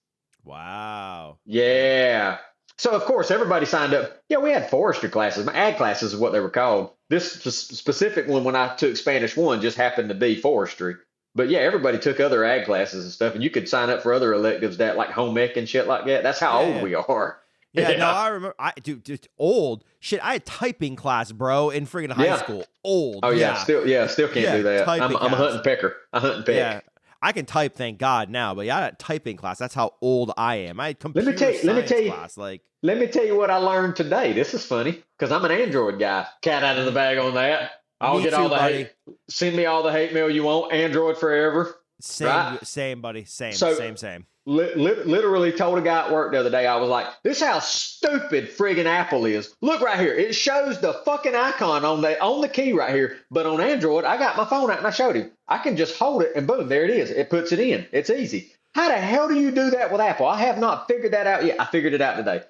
Wow. Yeah. So of course everybody signed up. Yeah, we had forestry classes. My ag classes is what they were called. This specific one when I took Spanish 1 just happened to be forestry. But yeah, everybody took other ag classes and stuff, and you could sign up for other electives that like home ec and shit like that. That's how old we are. Yeah, no, I remember. Dude, old shit. I had typing class, bro, in freaking high school. Old. Oh yeah, still can't do that. I'm a hunting pecker. I hunt and peck. Yeah, I can type, thank God now. But yeah, I had typing class. That's how old I am. I had computer science class. Like, let me tell you what I learned today. This is funny because I'm an Android guy. Cat out of the bag on that. I'll get all the hate. Send me all the hate mail you want. Android forever. Same, right? Same, buddy. Same. Literally told a guy at work the other day, I was like, this is how stupid friggin' Apple is. Look right here. It shows the fucking icon on the key right here. But on Android, I got my phone out and I showed him. I can just hold it and boom, there it is. It puts it in. It's easy. How the hell do you do that with Apple? I have not figured that out yet. I figured it out today.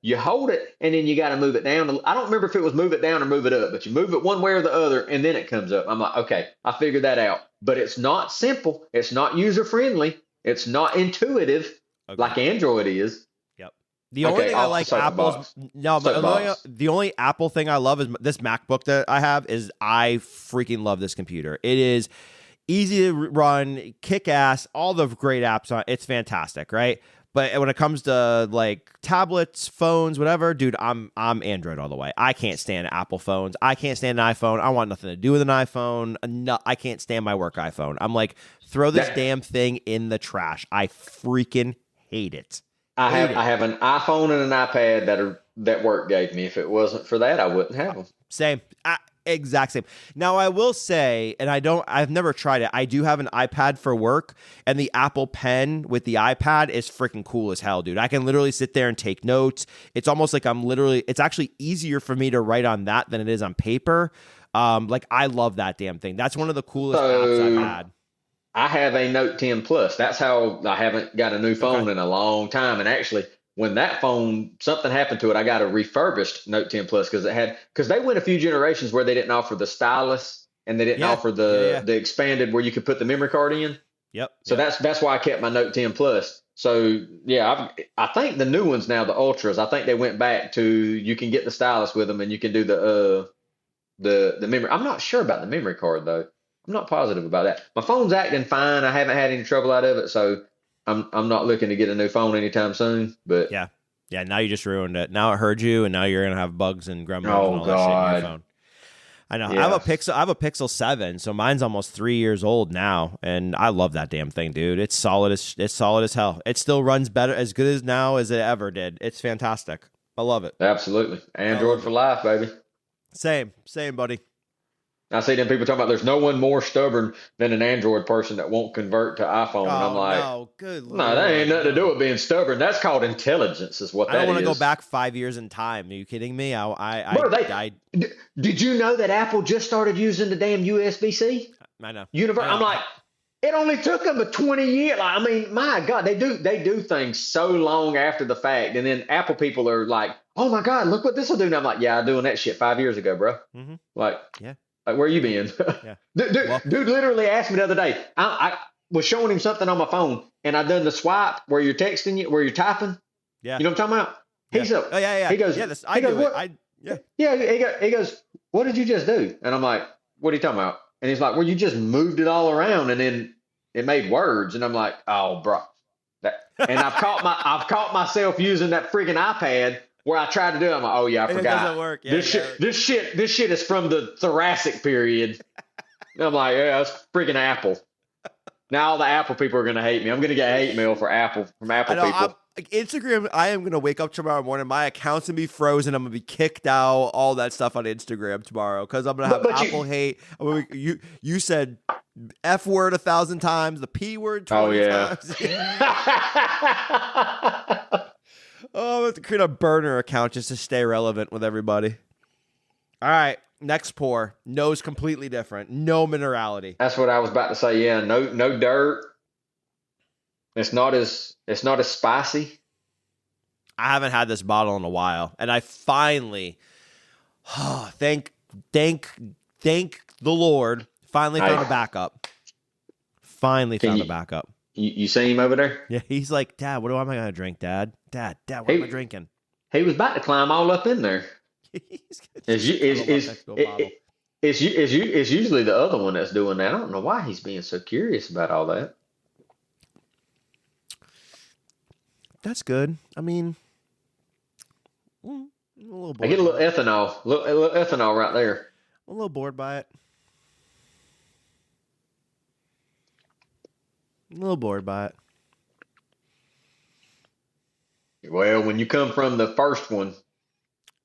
You hold it and then you got to move it down. I don't remember if it was move it down or move it up, but you move it one way or the other and then it comes up. I'm like, okay, I figured that out. But it's not simple. It's not user friendly. It's not intuitive like Android is. Yep. The only thing I like Apple's the only Apple thing I love is this MacBook that I have is I freaking love this computer. It is easy to run, kick ass, all the great apps on it. It's fantastic, right? But when it comes to like tablets, phones, whatever, dude, I'm Android all the way. I can't stand Apple phones. I can't stand an iPhone. I want nothing to do with an iPhone. No, I can't stand my work iPhone. I'm like, throw this damn thing in the trash. I freaking hate it. I have an iPhone and an iPad that work gave me. If it wasn't for that, I wouldn't have them. Same. Exact same. Now I will say, and I've never tried it. I do have an iPad for work, and the Apple Pen with the iPad is freaking cool as hell, dude. I can literally sit there and take notes. It's almost like it's actually easier for me to write on that than it is on paper. Like I love that damn thing. That's one of the coolest apps I've had. I have a Note 10 Plus. That's how I haven't got a new phone in a long time. And actually, when that phone, something happened to it, I got a refurbished Note 10 Plus because they went a few generations where they didn't offer the stylus and they didn't offer the expanded where you could put the memory card in. Yep. So that's why I kept my Note 10 Plus. So yeah, I think the new ones now, the Ultras, I think they went back to you can get the stylus with them and you can do the memory. I'm not sure about the memory card though. I'm not positive about that. My phone's acting fine. I haven't had any trouble out of it, so I'm not looking to get a new phone anytime soon. But yeah. Now you just ruined it. Now it hurt you, and now you're gonna have bugs and gremlins and all that shit in your phone. I know. Yeah. I have a Pixel 7, so mine's almost 3 years old now, and I love that damn thing, dude. It's solid as hell. It still runs better, as good as now as it ever did. It's fantastic. I love it. Absolutely. Android for life, baby. Same, buddy. I see them people talking about there's no one more stubborn than an Android person that won't convert to iPhone. And I'm like, no, that ain't nothing to do with being stubborn. That's called intelligence is what that is. I don't want to go back 5 years in time. Are you kidding me? Did you know that Apple just started using the damn USB-C? I know. I'm like, it only took them 20 years. Like, I mean, my God, they do things so long after the fact. And then Apple people are like, oh my God, look what this will do. And I'm like, yeah, I'm doing that shit 5 years ago, bro. Mm-hmm. Like, yeah. Like, where you been? Yeah. Dude literally asked me the other day. I was showing him something on my phone, and I done the swipe where you're texting where you're typing. Yeah. You know what I'm talking about? He's up. Oh, yeah. He goes, I do it. Yeah, he goes, what did you just do? And I'm like, what are you talking about? And he's like, well, you just moved it all around, and then it made words. And I'm like, oh, bro. And I've caught myself using that freaking iPad where I tried to do it. I'm like, oh yeah, I forgot. It doesn't work. Yeah, this shit is from the Jurassic period. And I'm like, yeah, it's freaking Apple. Now all the Apple people are gonna hate me. I'm gonna get hate mail from Apple people. Instagram, I am gonna wake up tomorrow morning. My account's gonna be frozen. I'm gonna be kicked out. All that stuff on Instagram tomorrow because I'm gonna have Apple hate. You said F word 1,000 times, the P word 20 times. Oh, I have to create a burner account just to stay relevant with everybody. All right, next pour. Nose completely different. No minerality. That's what I was about to say. Yeah, no dirt. It's not as spicy. I haven't had this bottle in a while, and I finally, Thank the Lord. Finally found a backup. Finally found a backup. You see him over there? Yeah, he's like, Dad, what am I going to drink, Dad? Dad, what am I drinking? He was about to climb all up in there. It's usually the other one that's doing that. I don't know why he's being so curious about all that. That's good. I mean, a little bored. I get a little ethanol right there. I'm a little bored by it. Well, when you come from the first one,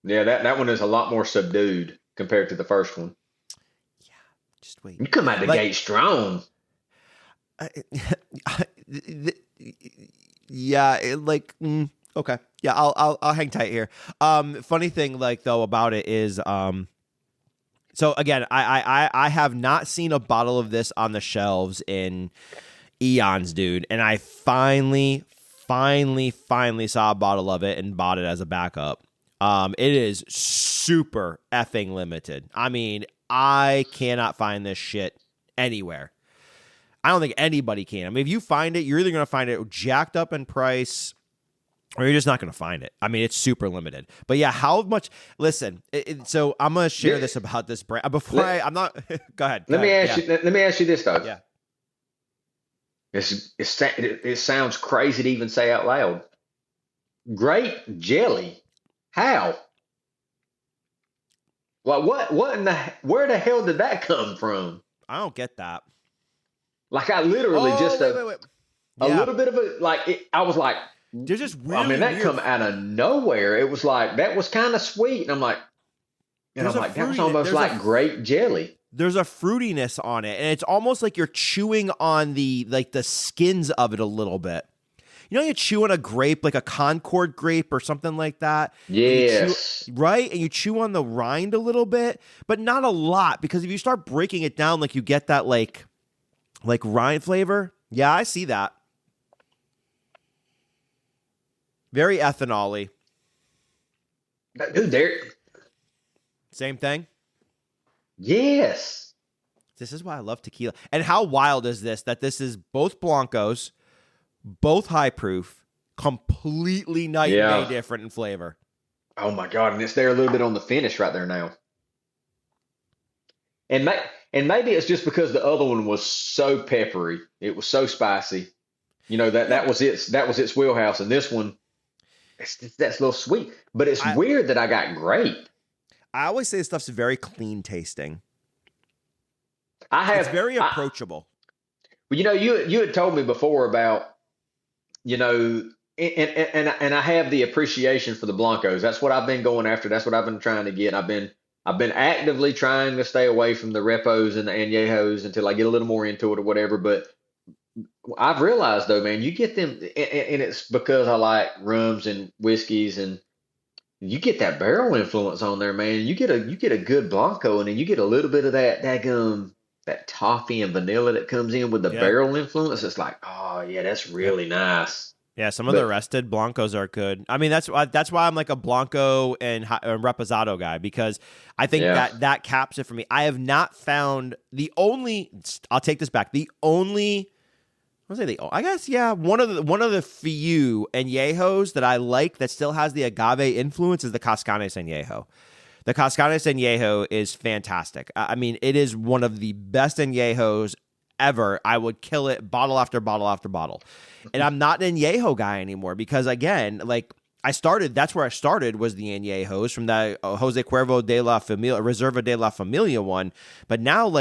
yeah, that one is a lot more subdued compared to the first one. Yeah, just wait. You come out the gate strong. Okay. Yeah, I'll hang tight here. Funny thing, though, about it is, so again, I have not seen a bottle of this on the shelves in eons, dude, and I finally saw a bottle of it and bought it as a backup. It is super effing limited. I mean, I cannot find this shit anywhere. I don't think anybody can. I mean, if you find it, you're either going to find it jacked up in price or you're just not going to find it. I mean, it's super limited. But yeah, how much? Listen, so I'm going to share this about this brand. I'm not. Go ahead. Let me ask you this, though. Yeah. It sounds crazy to even say out loud. Grape jelly. How? Well, where the hell did that come from? I don't get that. Like I literally wait. A little bit of I was like, they're just really that weird. come out of nowhere. It was like, that was kind of sweet. And I'm like, that was almost like grape jelly. There's a fruitiness on it, and it's almost like you're chewing on the skins of it a little bit. You know, you chew on a grape, like a Concord grape or something like that. Yes. Right? And you chew on the rind a little bit, but not a lot, because if you start breaking it down, you get that like rind flavor. Yeah, I see that. Very ethanol-y. Dude, there. Same thing? Yes. This is why I love tequila. And how wild is this, that this is both Blancos, both high proof, completely night and day different in flavor. Oh my God. And it's there a little bit on the finish right there now. And maybe it's just because the other one was so peppery. It was so spicy. You know, that was its wheelhouse. And this one, that's a little sweet. But it's weird that I got grape. I always say this stuff's very clean tasting. It's very approachable. Well, you had told me before about, and I have the appreciation for the Blancos. That's what I've been going after. That's what I've been trying to get. I've been actively trying to stay away from the repos and the añejos until I get a little more into it or whatever. But I've realized, though, man, you get them, and it's because I like rums and whiskeys, and you get that barrel influence on there, man. You get a good Blanco, and then you get a little bit of that toffee and vanilla that comes in with the barrel influence. It's like, oh yeah, that's really nice. Yeah, some of the rested Blancos are good. I mean, that's why I'm like a Blanco and Reposado guy, because I think that caps it for me. I have not found I'll take this back. One of the few añejos that I like that still has the agave influence is the Cascanes Añejo. The Cascanes Añejo is fantastic. I mean, it is one of the best añejos ever. I would kill it bottle after bottle after bottle. And I'm not an añejo guy anymore because, again, that's where I started, was the añejos from the Jose Cuervo de la Familia, Reserva de la Familia one. But now,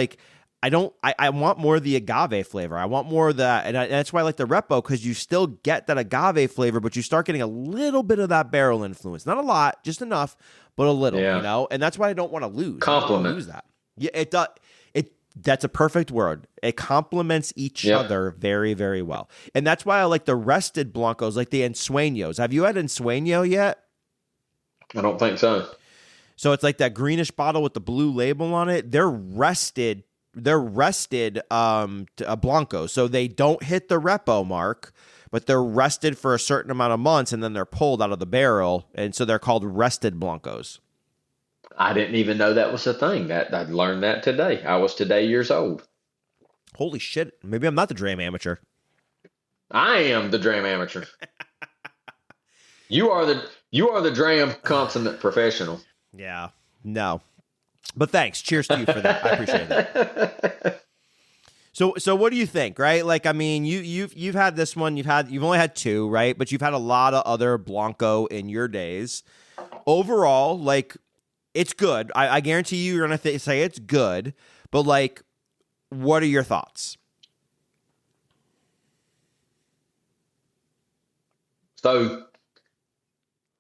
I want more of the agave flavor. I want more of that. And that's why I like the Repo, because you still get that agave flavor, but you start getting a little bit of that barrel influence. Not a lot, just enough, but a little, And that's why I don't want to lose. Compliment. I don't lose that. Yeah, it does. That's a perfect word. It complements each other very, very well. And that's why I like the rested Blancos, like the Ensueños. Have you had Ensueño yet? I don't think so. So it's like that greenish bottle with the blue label on it. They're rested Blancos. So they don't hit the Repo mark, but they're rested for a certain amount of months, and then they're pulled out of the barrel. And so they're called rested Blancos. I didn't even know that was a thing. That I learned that today. I was today years old. Holy shit. Maybe I'm not the dram amateur. I am the dram amateur. You are the dram consummate professional. Yeah. No. But thanks. Cheers to you for that. I appreciate that. So what do you think, right? Like, I mean, you've had this one, you've only had two, right? But you've had a lot of other Blanco in your days. Overall, like, it's good. I guarantee you're gonna say it's good. But like, what are your thoughts? So,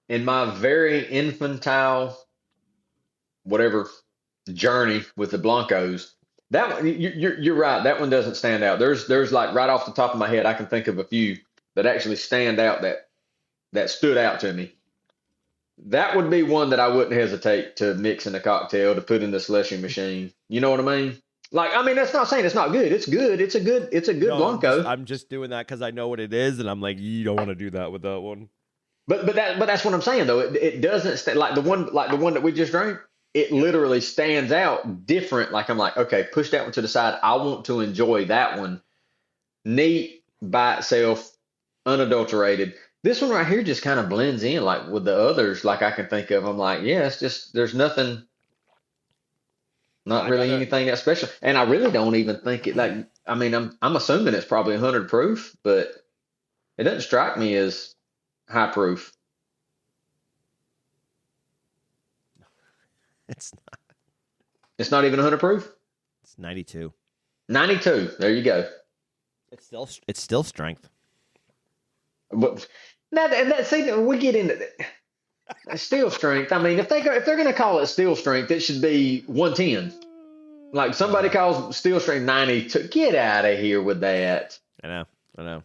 in my very infantile, whatever journey with the Blancos, that one you're right. That one doesn't stand out. There's like right off the top of my head, I can think of a few that actually stand out that stood out to me. That would be one that I wouldn't hesitate to mix in a cocktail to put in the slushy machine. You know what I mean? Like, I mean, that's not saying it's not good. It's good. It's a good No, Blanco. I'm just doing that because I know what it is, and I'm like, you don't want to do that with that one. But that's what I'm saying though. It doesn't like the one that we just drank. It literally stands out different. Like I'm like, okay, push that one to the side. I want to enjoy that one. Neat by itself, unadulterated. This one right here just kind of blends in like with the others. Like I can think of. I'm like, yeah, it's just there's nothing, not really anything that special. And I really don't even think it like. I mean, I'm assuming it's probably 100 proof, but it doesn't strike me as high proof. It's not. It's not even 100 proof. It's 92. 92. There you go. It's still strength. But now that see we get into steel strength. I mean, if they're going to call it steel strength, it should be 110. Like somebody calls steel strength 92. Get out of here with that. I know.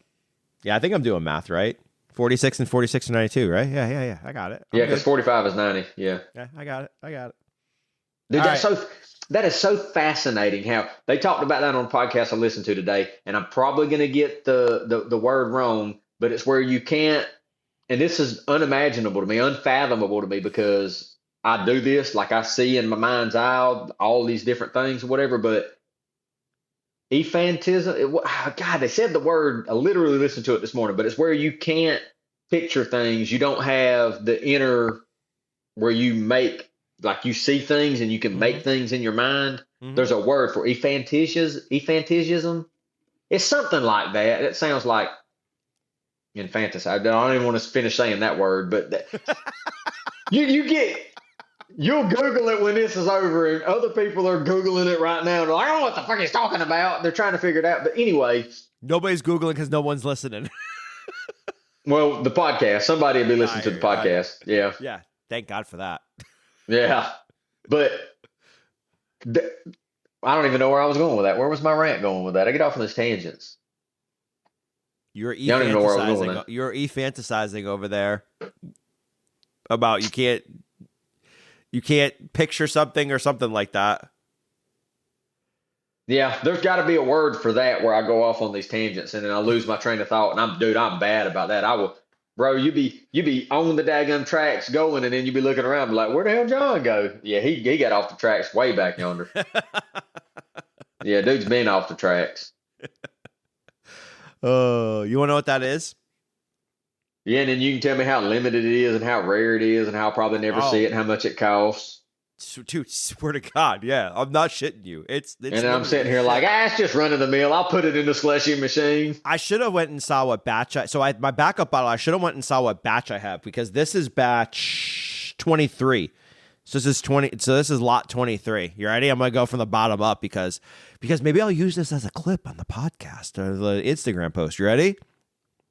Yeah, I think I'm doing math right. 46 and 46 and 92, right? Yeah. I got it. Yeah, because 45 is 90. Yeah. Yeah, I got it. Dude, that is so fascinating how they talked about that on a podcast I listened to today, and I'm probably going to get the word wrong, but it's where you can't, and this is unimaginable to me, unfathomable to me, because I do this, like I see in my mind's eye all these different things or whatever, but ephantism, God, they said the word, I literally listened to it this morning, but it's where you can't picture things, you don't have the inner, where you make, like you see things and you can make things in your mind. Mm-hmm. There's a word for ephantism. It's something like that. It sounds like infanticide. I don't even want to finish saying that word, but you'll Google it when this is over, and other people are Googling it right now. And they're like, I don't know what the fuck he's talking about. They're trying to figure it out. But anyway. Nobody's Googling because no one's listening. Well, the podcast. Somebody will be listening to the podcast. Yeah. Yeah. Thank God for that. Yeah, but I don't even know where I was going with that. Where was my rant going with that? I get off on these tangents. You're fantasizing over there about you can't picture something or something like that. Yeah, there's got to be a word for that where I go off on these tangents and then I lose my train of thought. And I'm bad about that. I will. Bro, you be on the daggum tracks going, and then you be looking around, be like, where the hell John go? Yeah, he got off the tracks way back yonder. Yeah, dude's been off the tracks. Oh, you want to know what that is? Yeah, and then you can tell me how limited it is and how rare it is and how I'll probably never see it and how much it costs. Dude, swear to God, yeah, I'm not shitting you. It's and I'm sitting here like, it's just running the mill. I'll put it in the slushy machine. I should have went and saw what batch my backup bottle. I should have went and saw what batch I have, because this is batch 23. So this is 20. So this is lot 23. You ready? I'm gonna go from the bottom up because maybe I'll use this as a clip on the podcast or the Instagram post. You ready?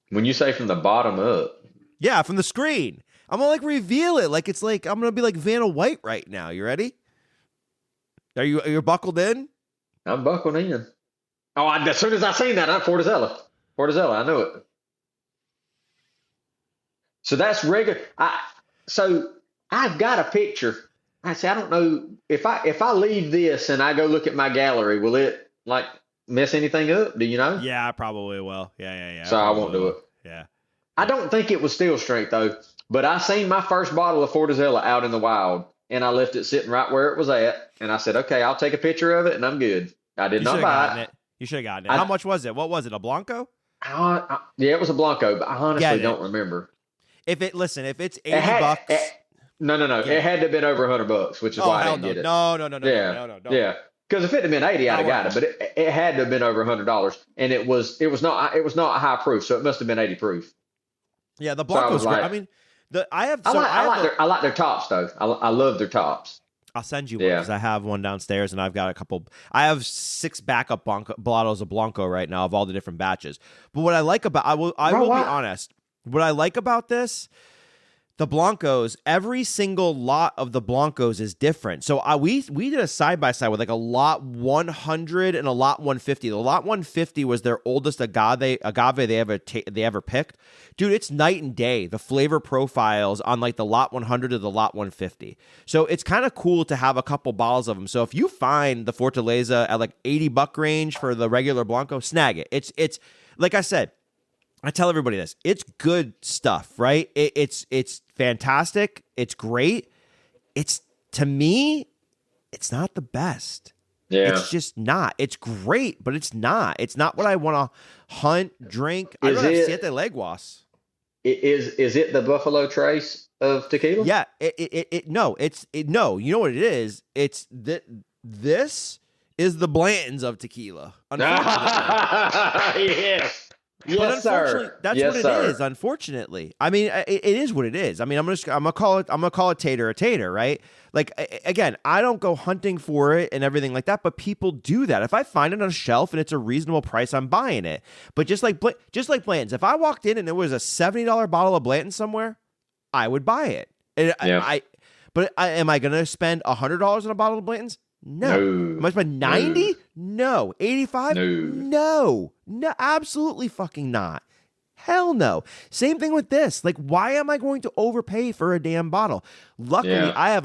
When you say from the bottom up, yeah, from the screen. I'm gonna like reveal it, like it's like I'm gonna be like Vanna White right now. You ready? Are you buckled in? I'm buckled in. Oh, as soon as I seen that, I'm Fortizella, I know it. So that's regular. So I've got a picture. I don't know if I leave this and I go look at my gallery, will it like mess anything up? Do you know? Yeah, I probably will. Yeah. So I won't do it. Yeah. I don't think it was steel strength though. But I seen my first bottle of Fortizella out in the wild, and I left it sitting right where it was at. And I said, okay, I'll take a picture of it, and I'm good. I did You not should have buy gotten it. it. You should have gotten it. How much was it? What was it? A Blanco? Yeah, it was a Blanco, but I honestly Get it. don't remember. If it's It $80, had, no. get It it. had to have been over $100, which is Oh why I hell didn't no. get it. No. Yeah. Because if it had been 80, I'd have No got way. it. But it had to have been over $100, and it was not a high proof, so it must have been 80 proof. Yeah, the So I was Blanco's great. like, I mean, I like their tops though. I love their tops. I'll send you one Yeah. because I have one downstairs and I've got a couple. I have 6 backup bottles of Blanco right now of all the different batches. But what I like about I will be honest. What I like about this, the Blancos, every single lot of the Blancos is different. So we did a side by side with like a lot 100 and a lot 150. The lot 150 was their oldest agave they ever picked. Dude, it's night and day. The flavor profiles on like the lot 100 to the lot 150. So it's kind of cool to have a couple bottles of them. So if you find the Fortaleza at like $80 range for the regular Blanco, snag it. It's like I said. I tell everybody this. It's good stuff, right? It's fantastic. It's great. To me, it's not the best. Yeah. It's just not. It's great, but it's not. It's not what I want to hunt, drink. I'd rather have Siete Leguas. Is it the Buffalo Trace of tequila? Yeah. No. You know what it is? It's this is the Blantons of tequila. Unfortunately. Yes. But unfortunately, sir. that's Yes, what sir. it is. Unfortunately, I mean, it is what it is. I mean, I'm gonna call it tater a tater, right? Like again, I don't go hunting for it and everything like that, but people do that. If I find it on a shelf and it's a reasonable price, I'm buying it. But just like Blanton's, if I walked in and there was a $70 bottle of Blanton somewhere, I would buy it. And Yeah. am I gonna spend $100 on a bottle of Blanton's? No. Am I spend 90? No. 85? No, absolutely fucking not. Hell no. Same thing with this. Like, why am I going to overpay for a damn bottle? Luckily, I have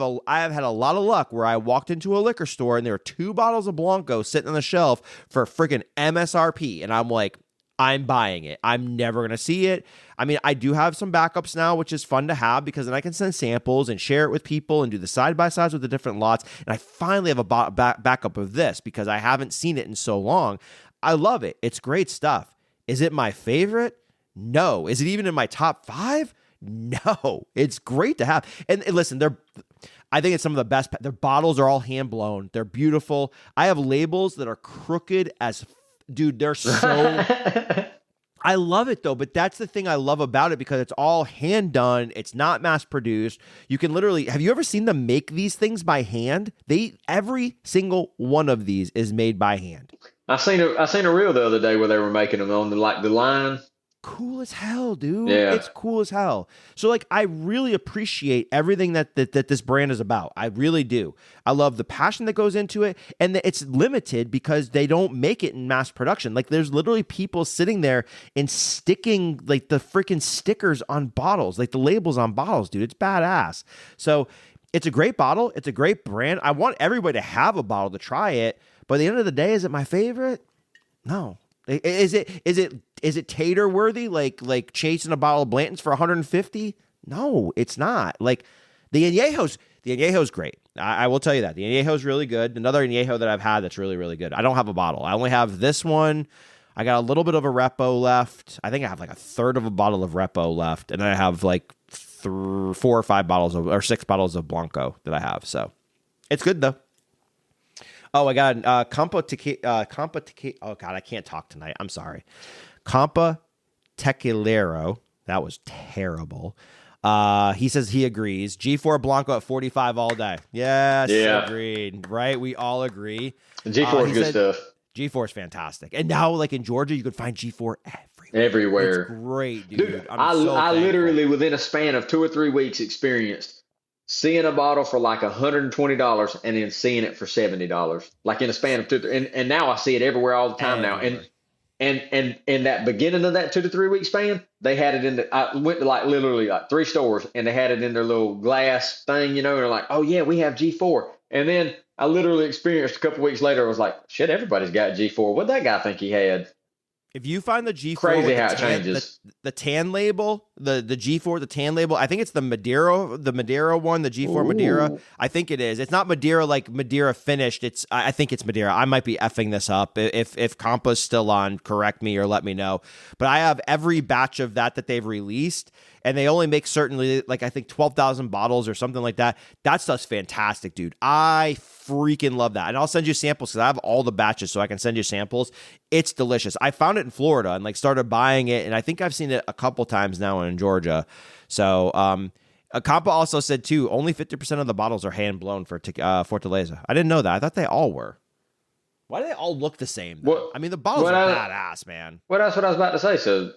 had a lot of luck where I walked into a liquor store and there were 2 bottles of Blanco sitting on the shelf for freaking MSRP, and I'm like, I'm buying it. I'm never going to see it. I mean, I do have some backups now, which is fun to have because then I can send samples and share it with people and do the side-by-sides with the different lots. And I finally have a backup of this because I haven't seen it in so long. I love it. It's great stuff. Is it my favorite? No. Is it even in my top 5? No. It's great to have. And listen, I think it's some of the best. Their bottles are all hand-blown. They're beautiful. I have labels that are crooked as dude, they're so I love it though, but that's the thing I love about it because it's all hand done. It's not mass produced. You can literally, have you ever seen them make these things by hand? Every single one of these is made by hand. I seen a reel the other day where they were making them on the line. Cool as hell, dude. Yeah. It's cool as hell. So like I really appreciate everything that this brand is about. I really do. I love the passion that goes into it, and it's limited because they don't make it in mass production. Like there's literally people sitting there and sticking like the freaking stickers on bottles, like the labels on bottles, dude. It's badass. So it's a great bottle. It's a great brand. I want everybody to have a bottle to try it. But at the end of the day, is it my favorite? No. Is it tater worthy? Like chasing a bottle of Blanton's for 150? No, it's not. Like the Añejo's great. I will tell you that the Añejo's really good. Another Añejo that I've had that's really really good. I don't have a bottle. I only have this one. I got a little bit of a Repo left. I think I have like a third of a bottle of Repo left, and I have like 4 or 5 bottles or 6 bottles of Blanco that I have. So it's good though. Oh, I got Campa Tequila. Oh, God, I can't talk tonight. I'm sorry. Campa Tequilero. That was terrible. He says he agrees. G4 Blanco at 45 all day. Yes, agreed. Right? We all agree. G4 is good stuff. G4 is fantastic. And now, like in Georgia, you could find G4 everywhere. It's great, dude. I literally, within a span of 2 or 3 weeks, experienced seeing a bottle for like $120 and then seeing it for $70, like in a span of 2 and now I see it everywhere all the time now. And in that beginning of that 2 to 3 week span, they had it I went to like literally like 3 stores and they had it in their little glass thing, and they're like, oh yeah, we have G4. And then I literally experienced a couple weeks later, I was like, shit, everybody's got G4. What'd that guy think he had? If you find the G4 Crazy with how it changes. the tan label, the G4, the tan label, I think it's the Madeira one, the G4 Madeira. Ooh. I think it is. It's not Madeira like Madeira finished. I think it's Madeira. I might be effing this up. If Compa's still on, correct me or let me know. But I have every batch of that they've released, and they only make certainly like I think 12,000 bottles or something like that. That stuff's fantastic, dude. I freaking love that. And I'll send you samples because I have all the batches, so I can send you samples. It's delicious. I found it in Florida and like started buying it, and I think I've seen it a couple times now in Georgia. So Compa also said too, only 50% of the bottles are hand blown for Fortaleza. I didn't know that. I thought they all were. Why do they all look the same? What, I mean, the bottles are badass, man. Well, that's what I was about to say. So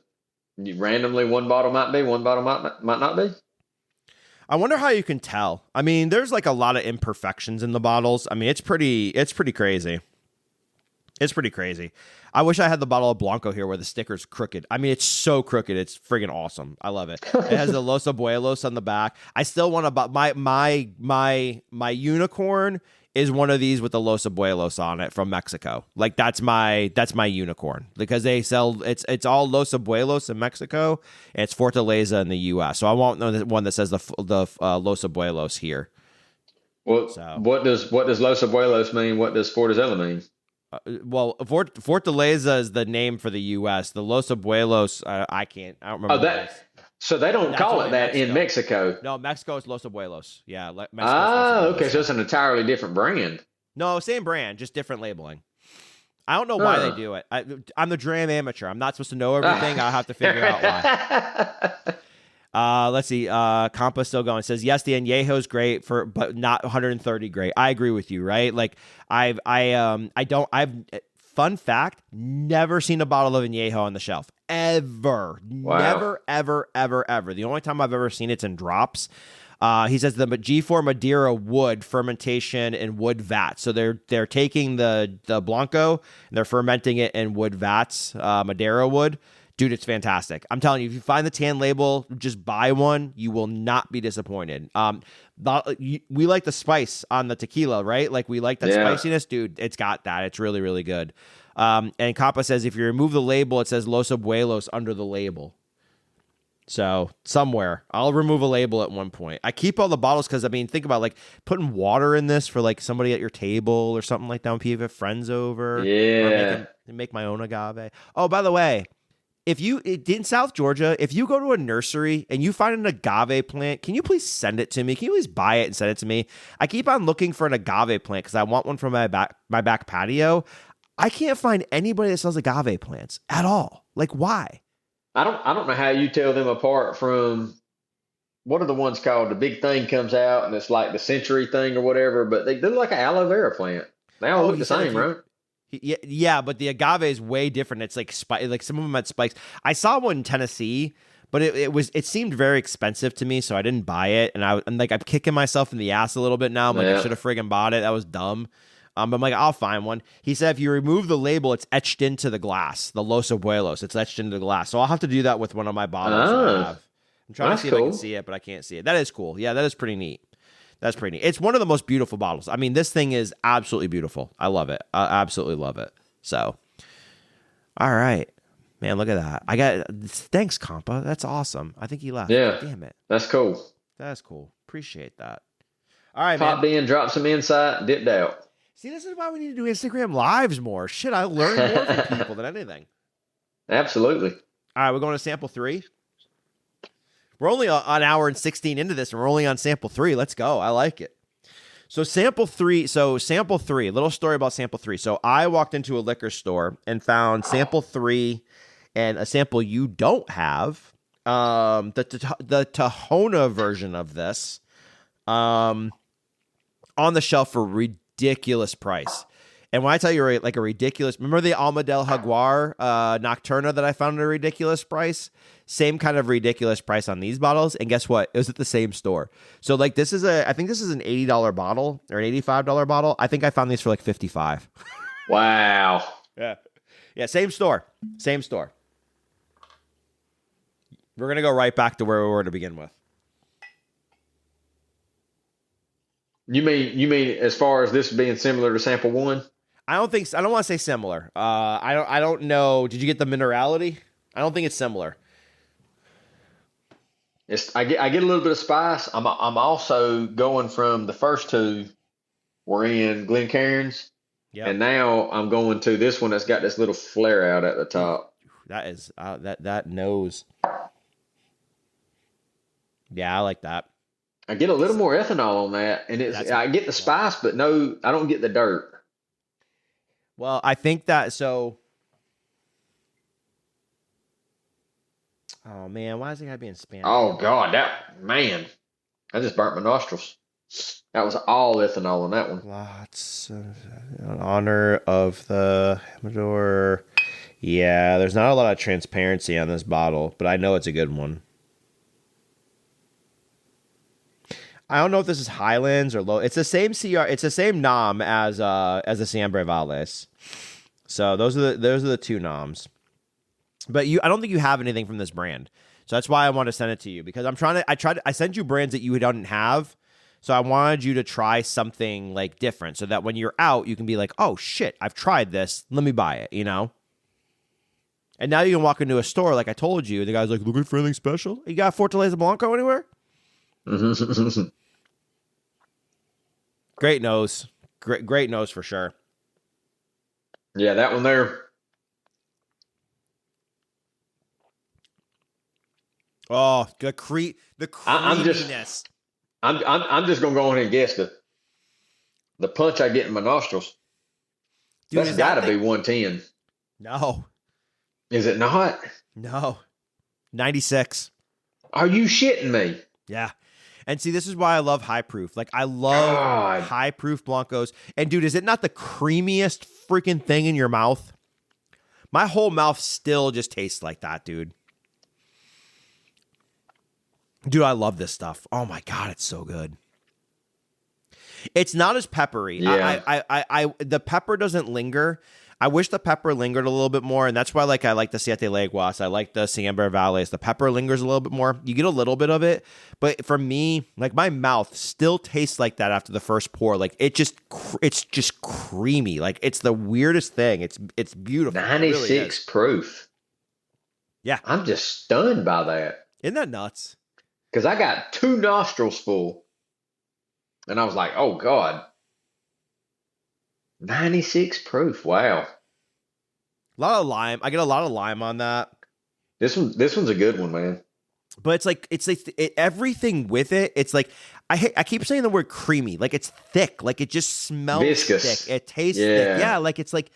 randomly, one bottle might be, one bottle might not be. I wonder how you can tell. I mean, there's like a lot of imperfections in the bottles. I mean, it's pretty crazy. It's pretty crazy. I wish I had the bottle of Blanco here where the sticker's crooked. I mean, it's so crooked. It's friggin' awesome. I love it. It has the Los Abuelos on the back. I still want to buy my unicorn is one of these with the Los Abuelos on it from Mexico. Like that's my unicorn because they sell it's all Los Abuelos in Mexico and it's Fortaleza in the U.S. So I want the one that says the Los Abuelos here. Well, so. What does Los Abuelos mean? What does Fortaleza mean? Fortaleza is the name for the U.S. The Los Abuelos, I don't remember. Oh, that. So they don't call it that in Mexico. No, Mexico is Los Abuelos. Yeah. Okay. So it's an entirely different brand. No, same brand, just different labeling. I don't know why they do it. I'm the Dram amateur. I'm not supposed to know everything. I'll have to figure out why. Let's see. Compa's still going. It says, yes, the Añejo's great but not 130 great. I agree with you, right? Like I've fun fact, never seen a bottle of Añejo on the shelf. Ever. Wow. Never, ever, ever, ever. The only time I've ever seen it's in drops. He says the G4 Madeira wood fermentation in wood vats. So they're taking the Blanco and they're fermenting it in wood vats, Madeira wood. Dude, it's fantastic. I'm telling you, if you find the tan label, just buy one. You will not be disappointed. We like the spice on the tequila, right? Like we like that spiciness. Dude, it's got that. It's really, really good. And Compa says if you remove the label, it says Los Abuelos under the label. So somewhere I'll remove a label at one point. I keep all the bottles because I mean, think about like putting water in this for like somebody at your table or something like that when people have friends over. Yeah. Or make my own agave. Oh, by the way, in South Georgia, if you go to a nursery and you find an agave plant, can you please send it to me? Can you please buy it and send it to me? I keep on looking for an agave plant because I want one for my back patio. I can't find anybody that sells agave plants at all. Like, why? I don't know how you tell them apart from what are the ones called? The big thing comes out and it's like the century thing or whatever, but they're like an aloe vera plant. They all look the same, right? Yeah, but the agave is way different. It's like like some of them had spikes. I saw one in Tennessee, but it seemed very expensive to me, so I didn't buy it. And I'm kicking myself in the ass a little bit now. I'm like, I should have friggin' bought it. That was dumb. But I'm like, I'll find one. He said if you remove the label, it's etched into the glass. The Los Abuelos, it's etched into the glass. So I'll have to do that with one of my bottles that I have. I'm trying to see if I can see it, but I can't see it. That is cool. Yeah, that is pretty neat. That's pretty neat. It's one of the most beautiful bottles. I mean, this thing is absolutely beautiful. I love it. I absolutely love it. So, all right. Man, look at that. Thanks, Compa. That's awesome. I think he left. Yeah. Damn it. That's cool. That's cool. Appreciate that. All right, Popped in, dropped some insight, dipped out. See, this is why we need to do Instagram lives more. Shit, I learn more from people than anything. Absolutely. All right, we're going to sample 3. We're only an hour and 16 into this, and we're only on sample 3. Let's go. I like it. So sample 3, a little story about sample 3. So I walked into a liquor store and found sample 3 and a sample you don't have, the Tahona version of this, on the shelf for ridiculous price. And when I tell you like a ridiculous, remember the Alma del Jaguar Nocturna that I found at a ridiculous price? Same kind of ridiculous price on these bottles. And guess what? It was at the same store. So like I think this is an $80 bottle or an $85 bottle. I think I found these for like $55. Wow. Yeah. Yeah. Same store. We're going to go right back to where we were to begin with. You mean as far as this being similar to sample 1? I don't think. I don't want to say similar. I don't know. Did you get the minerality? I don't think it's similar. I get a little bit of spice. I'm also going from the first two were in Glencairns, Yep. and now I'm going to this one that's got this little flare out at the top. That is that nose. Yeah, I like that. I get a little more ethanol on that, and I get the spice, but no, I don't get the dirt. Well, I think that so. Oh man, why is it gotta be in Spanish? Oh God, I just burnt my nostrils. That was all ethanol on that one. Lots in honor of the Humidor. Yeah, there's not a lot of transparency on this bottle, but I know it's a good one. I don't know if this is Highlands or low. It's the same CR. It's the same nom as the Siempre Valles. So those are the two noms. But I don't think you have anything from this brand. So that's why I want to send it to you, because I sent you brands that you didn't have. So I wanted you to try something like different, so that when you're out, you can be like, oh shit, I've tried this. Let me buy it, you know? And now you can walk into a store, like I told you, the guy's like, looking for anything special? You got Fortaleza Blanco anywhere? Great nose. Great nose for sure. Yeah, that one there. Oh, the creaminess. I'm just gonna go on and guess the punch I get in my nostrils. Dude, That's got to be 110. No. Is it not? No. 96. Are you shitting me? Yeah. And see, this is why I love high proof. Like, I love high proof Blancos. And dude, is it not the creamiest freaking thing in your mouth? My whole mouth still just tastes like that, dude. Dude, I love this stuff. Oh my God, it's so good. It's not as peppery. Yeah. I the pepper doesn't linger. I wish the pepper lingered a little bit more, and that's why I like the Siete Leguas. I like the Siempre Valles. The pepper lingers a little bit more. You get a little bit of it, but for me, like, my mouth still tastes like that after the first pour. Like, it's just creamy. Like, it's the weirdest thing. It's beautiful. 96 really proof. Yeah. I'm just stunned by that. Isn't that nuts? Because I got 2 nostrils full, and I was like, oh God. 96 proof. Wow. A lot of lime. I get a lot of lime on that. This one's a good one, man. But it's like everything with it. It's like I keep saying the word creamy. Like, it's thick. Like, it just smells viscous. thick. It tastes thick. Yeah, like, it's like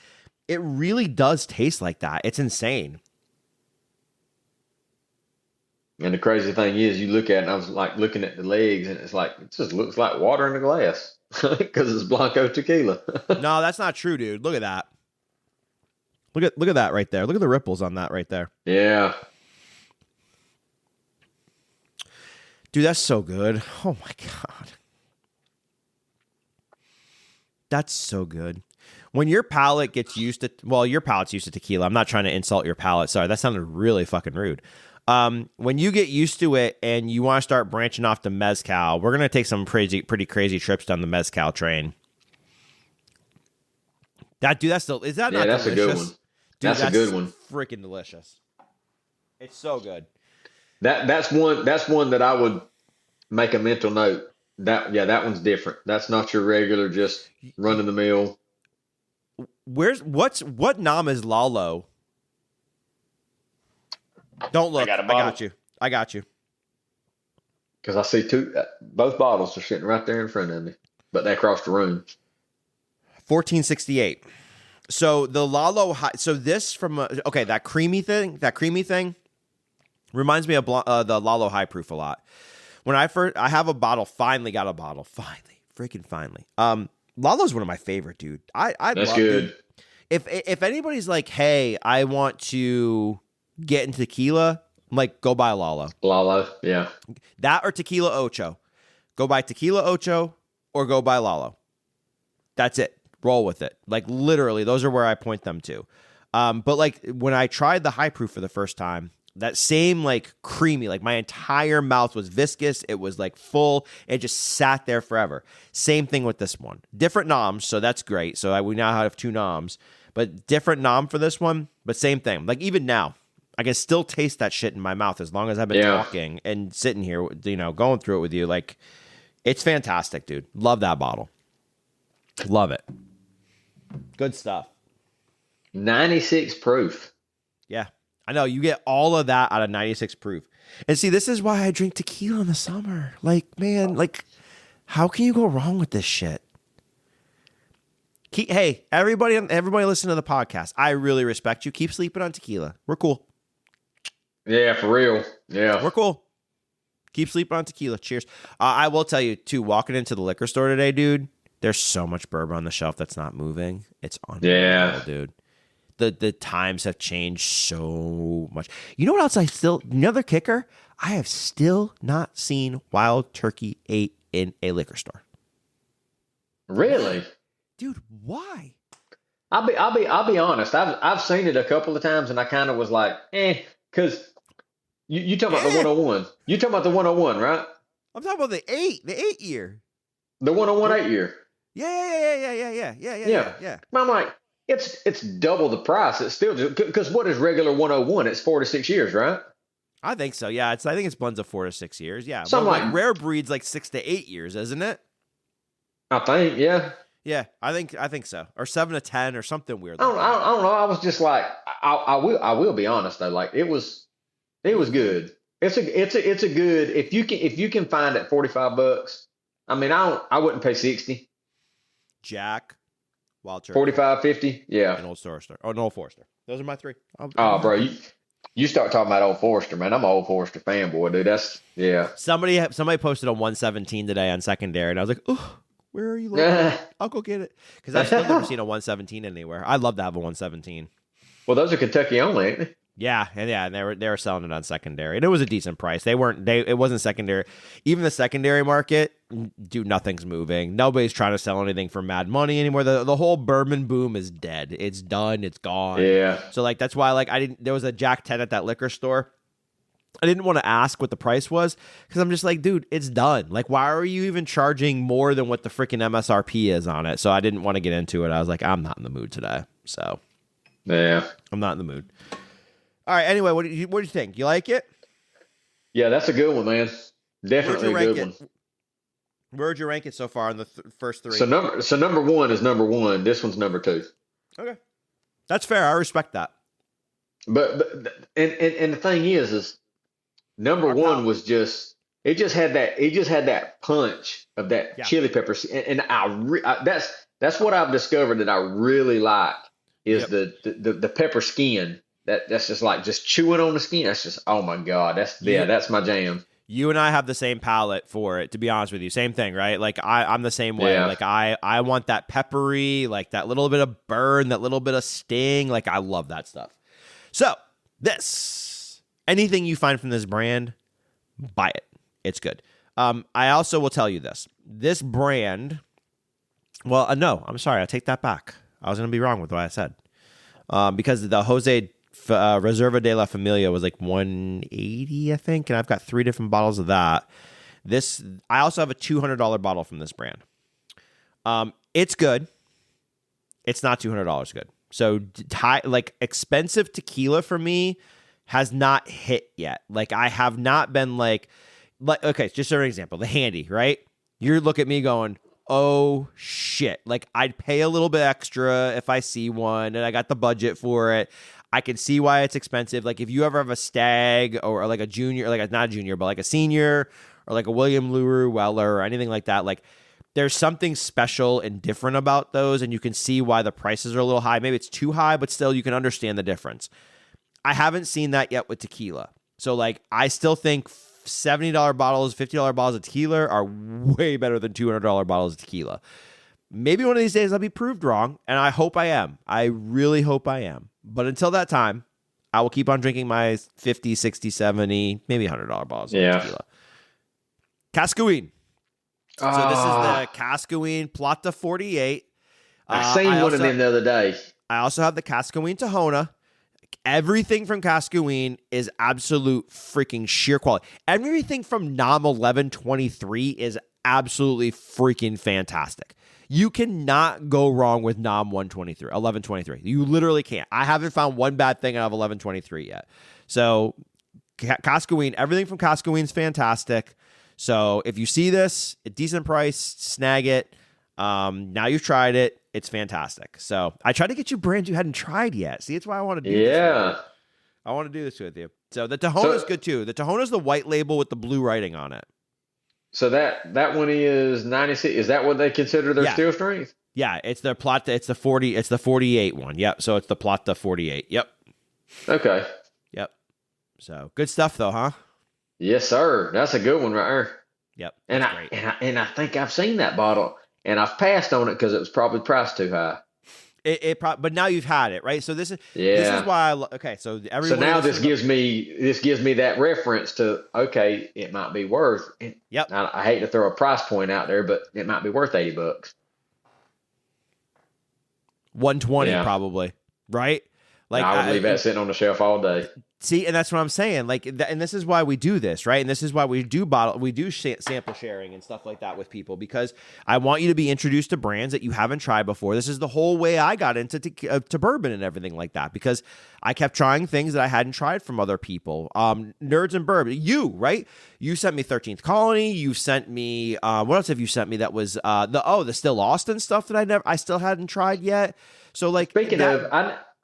it really does taste like that. It's insane. And the crazy thing is, you look at it, and I was like looking at the legs, and it's like, it just looks like water in a glass because it's Blanco tequila. No, that's not true, dude. Look at that. Look at that right there. Look at the ripples on that right there. Yeah. Dude, that's so good. Oh my God. That's so good. When your palate gets used to, well, your palate's used to tequila. I'm not trying to insult your palate. Sorry, that sounded really fucking rude. When you get used to it and you want to start branching off to mezcal, we're gonna take some pretty crazy trips down the mezcal train. That's not delicious? That's a good one. Dude, that's a good one. Freaking delicious. It's so good. That's one that I would make a mental note. That one's different. That's not your regular just run of the mill. What nom is Lalo? Don't look. I got you. Because I see both bottles are sitting right there in front of me, but they across the room. 1468. So the Lalo, so this from that creamy thing reminds me of the Lalo High Proof a lot. When I have a bottle, finally. Lalo's one of my favorite, dude. That's good. If anybody's like, hey, I want to get into tequila, I'm like, go buy Lalo. Lalo, yeah. That or Tequila Ocho. Go buy Tequila Ocho or go buy Lalo. That's it. Roll with it. Like, literally, those are where I point them to. But like, when I tried the high proof for the first time, that same like creamy, like my entire mouth was viscous. It was like full. It just sat there forever. Same thing with this one. Different noms, so that's great. So we now have 2 noms, but different nom for this one, but same thing. Like even now, I can still taste that shit in my mouth as long as I've been talking and sitting here, you know, going through it with you. Like, it's fantastic, dude. Love that bottle. Love it. Good stuff. 96 proof. Yeah. I know. You get all of that out of 96 proof. And see, this is why I drink tequila in the summer. Like, man, like, how can you go wrong with this shit? Hey, everybody listen to the podcast. I really respect you. Keep sleeping on tequila. We're cool. Yeah, for real. Yeah. We're cool. Keep sleeping on tequila. Cheers. I will tell you, too, walking into the liquor store today, dude, there's so much bourbon on the shelf that's not moving. It's unbelievable, dude. The times have changed so much. You know what else another kicker? I have still not seen Wild Turkey 8 in a liquor store. Really? Dude, why? I'll be honest. I've seen it a couple of times and I kind of was like, because you talking about the 101. You talking about the 101, right? I'm talking about the 8 year. The 101 8-year. Yeah. I'm like, it's double the price. It's still just because what is regular 101? It's 4 to 6 years, right? I think so. Yeah, I think it's blends of 4 to 6 years. Yeah, so like rare breeds like 6 to 8 years, isn't it? I think, yeah. Yeah, I think so, or 7 to 10, or something weird. I don't know. I was just like, I will be honest though. Like it was good. It's a good if you can find it $45. I mean, I wouldn't pay 60. Jack, Wild Turkey, 45, 50, yeah. And Old Forester. Oh, no, Old Forester. Those are my 3. Bro, you start talking about Old Forester, man. I'm an Old Forester fanboy, dude. That's Somebody posted on 117 today on secondary, and I was like, oh. Where are you looking? I'll go get it. Because I've still never seen a 117 anywhere. I'd love to have a 117. Well, those are Kentucky only, ain't they? Yeah, and they were selling it on secondary. And it was a decent price. It wasn't secondary. Even the secondary market, dude, nothing's moving. Nobody's trying to sell anything for mad money anymore. The whole bourbon boom is dead. It's done. It's gone. Yeah. So like that's why there was a Jack 10 at that liquor store. I didn't want to ask what the price was because I'm just like, dude, it's done. Like, why are you even charging more than what the freaking MSRP is on it? So I didn't want to get into it. I was like, I'm not in the mood today. So, yeah, I'm not in the mood. All right. Anyway, what do you think? You like it? Yeah, that's a good one, man. Definitely a good one. Where'd you rank it so far in the first 3? So number 1 is number 1. This one's number 2. Okay, that's fair. I respect that. But the thing is number 1 was just it just had that punch of that chili pepper, and that's what I've discovered that I really like is the pepper skin that's just like just chewing on the skin. That's just, oh my God, that's my jam. You and I have the same palate for it, to be honest with you. Same thing, right? Like I'm the same way. Yeah. Like I want that peppery, like that little bit of burn, that little bit of sting. Like I love that stuff. So anything you find from this brand, buy it. It's good. I also will tell you this brand. Well, no, I'm sorry. I take that back. I was going to be wrong with what I said. Because the Jose Reserva de la Familia was like 180, I think, and I've got 3 different bottles of that. I also have a $200 bottle from this brand. It's good. It's not $200 good. So, like expensive tequila for me has not hit yet. Like I have not been like okay, just for an example, the Handy, right? You look at me going, oh shit. Like I'd pay a little bit extra if I see one and I got the budget for it. I can see why it's expensive. Like if you ever have a stag or like a junior, like not a junior, but like a senior or like a William LaRue Weller or anything like that, like there's something special and different about those, and you can see why the prices are a little high. Maybe it's too high, but still you can understand the difference. I haven't seen that yet with tequila. So like I still think $70 bottles, $50 bottles of tequila are way better than $200 bottles of tequila. Maybe one of these days I'll be proved wrong, and I hope I am. I really hope I am. But until that time, I will keep on drinking my 50, 60, 70, maybe $100 bottles of tequila. Cascouine. So this is the Cascouine Plata 48. I seen one of them the other day. I also have the Cascouine Tahona. Everything from Cascaween is absolute freaking sheer quality. Everything from Nom 1123 is absolutely freaking fantastic. You cannot go wrong with Nom 1123. You literally can't. I haven't found one bad thing out of 1123 yet. So Cascaween, everything from Cascaween is fantastic. So if you see this, a decent price, snag it. Now you've tried it. It's fantastic. So I tried to get you brands you hadn't tried yet. See, it's why I want to do this. Yeah. I want to do this with you. So the Tahona is good too. The Tahona is the white label with the blue writing on it. So that one is 96. Is that what they consider their steel strength? Yeah, it's their Plata. It's the 48 one. Yep. So it's the Plata 48. Yep. Okay. Yep. So good stuff though, huh? Yes, sir. That's a good one right there. Yep. And I think I've seen that bottle. And I've passed on it because it was probably priced too high. But now you've had it, right? So this is why So now this gives me that reference to it might be worth. Yep. I hate to throw a price point out there, but it might be worth $80. $120 probably, right? Like I would leave that sitting on the shelf all day. See, and that's what I'm saying. Like, and this is why we do this, right? And this is why we do sample sharing and stuff like that with people, because I want you to be introduced to brands that you haven't tried before. This is the whole way I got into to bourbon and everything like that, because I kept trying things that I hadn't tried from other people. Nerds and Bourbon, right? You sent me 13th Colony. You sent me what else have you sent me? That was the Still Austin stuff that I still hadn't tried yet. So like, speaking of,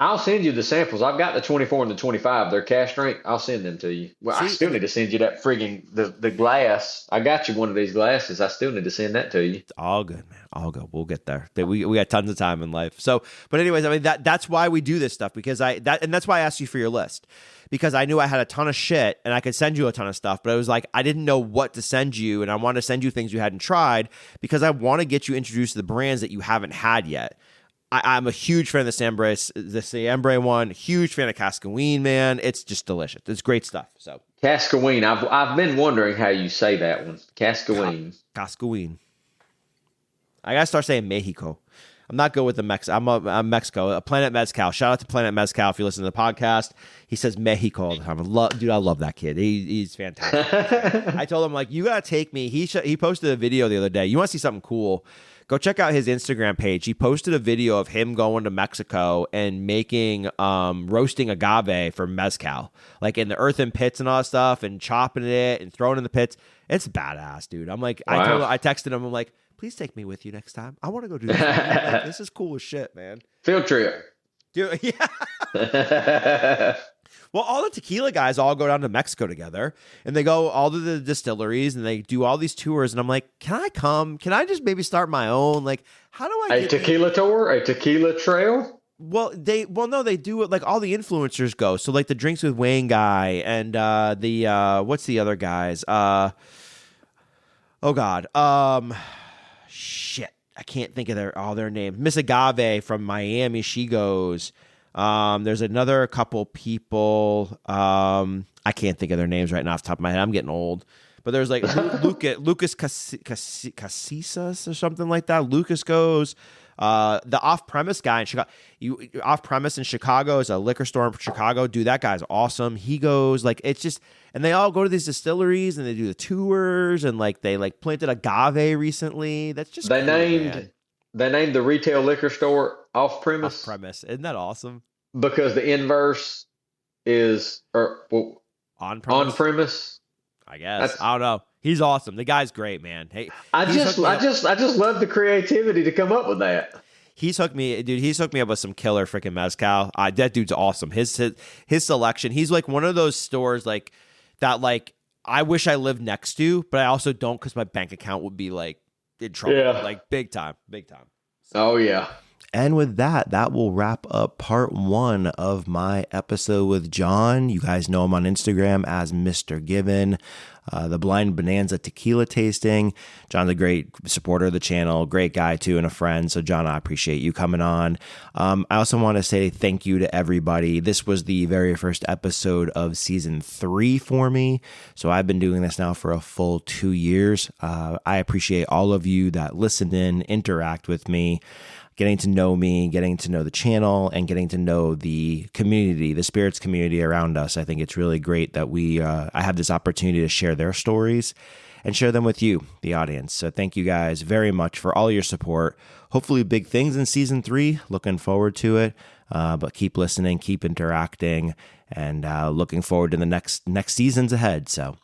I'll send you the samples. I've got the 24 and the 25. They're cash strength. I'll send them to you. Well, I still need to send you that frigging the glass. I got you one of these glasses. I still need to send that to you. It's all good, man. All good. We'll get there. We got tons of time in life. So, but anyways, I mean that's why we do this stuff, because and that's why I asked you for your list, because I knew I had a ton of shit and I could send you a ton of stuff, but it was like I didn't know what to send you, and I wanted to send you things you hadn't tried because I want to get you introduced to the brands that you haven't had yet. I'm a huge fan of the Sambre one. Huge fan of Cascaween, man. It's just delicious. It's great stuff. So Cascaween. I've been wondering how you say that one. Cascaween. Cascaween. I gotta start saying Mexico. I'm not good with the I'm Mexico. Planet Mezcal. Shout out to Planet Mezcal if you listen to the podcast. He says Mexico all the time. Dude, I love that kid. He's fantastic. I told him, like, you gotta take me. He posted a video the other day. You want to see something cool? Go check out his Instagram page. He posted a video of him going to Mexico and making roasting agave for mezcal, like in the earthen pits and all that stuff, and chopping it and throwing it in the pits. It's badass, dude. I'm like, wow. I texted him. I'm like, please take me with you next time. I want to go do this. Like, this is cool as shit, man. Field trip. Dude, yeah. Well, all the tequila guys all go down to Mexico together, and they go all to the distilleries, and they do all these tours. And I'm like, can I come? Can I just maybe start my own? Like, how do I get tequila tour, a tequila trail? Well, no, they do it like all the influencers go. So like the Drinks with Wayne guy and what's the other guys? Oh God, shit, I can't think of their names. Miss Agave from Miami, she goes. There's another couple people. I can't think of their names right now off the top of my head. I'm getting old. But there's like Lucas Casisas or something like that. Lucas goes. The off-premise guy in Chicago. Off-premise in Chicago is a liquor store in Chicago. Dude, that guy's awesome. He goes, like, it's just, and they all go to these distilleries and they do the tours, and like they like planted agave recently. That's just They named the retail liquor store off-premise. Off-premise. Isn't that awesome? Because the inverse is on-premise. I guess. I don't know. He's awesome. The guy's great, man. Hey, I just love the creativity to come up with that. He's hooked me up with some killer freaking mezcal. That dude's awesome. His selection. He's like one of those stores like that. Like I wish I lived next to, but I also don't because my bank account would be like in trouble. Yeah. Like big time. Oh yeah. And with that will wrap up part 1 of my episode with John. You guys know him on Instagram as Mr. Given. the Blind Bonanza tequila tasting. John's a great supporter of the channel, great guy too, and a friend. So John, I appreciate you coming on. I also want to say thank you to everybody. This was the very first episode of season 3 for me. So I've been doing this now for a full 2 years. I appreciate all of you that listen in, interact with me, getting to know me, getting to know the channel, and getting to know the community, the spirits community around us. I think it's really great that I have this opportunity to share their stories and share them with you, the audience. So thank you guys very much for all your support. Hopefully big things in season 3. Looking forward to it. But keep listening, keep interacting, and looking forward to the next seasons ahead. So,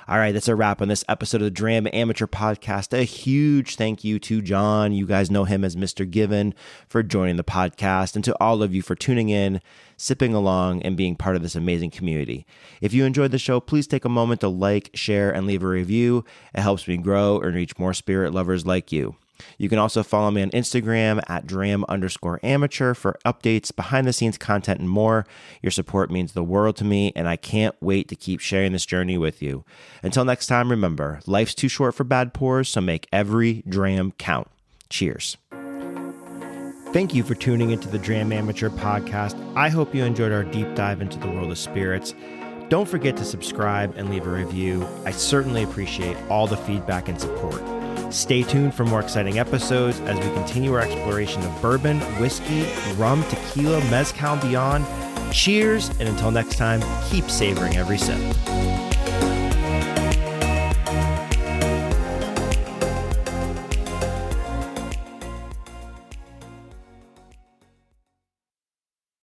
all right, that's a wrap on this episode of the Dram Amateur Podcast. A huge thank you to John. You guys know him as Mr. Given for joining the podcast, and to all of you for tuning in, sipping along, and being part of this amazing community. If you enjoyed the show, please take a moment to like, share, and leave a review. It helps me grow and reach more spirit lovers like you. You can also follow me on Instagram at @dram_amateur for updates, behind the scenes content, and more. Your support means the world to me, and I can't wait to keep sharing this journey with you. Until next time, remember, life's too short for bad pours, so make every dram count. Cheers. Thank you for tuning into the Dram Amateur Podcast. I hope you enjoyed our deep dive into the world of spirits. Don't forget to subscribe and leave a review. I certainly appreciate all the feedback and support. Stay tuned for more exciting episodes as we continue our exploration of bourbon, whiskey, rum, tequila, mezcal, and beyond. Cheers, and until next time, keep savoring every sip.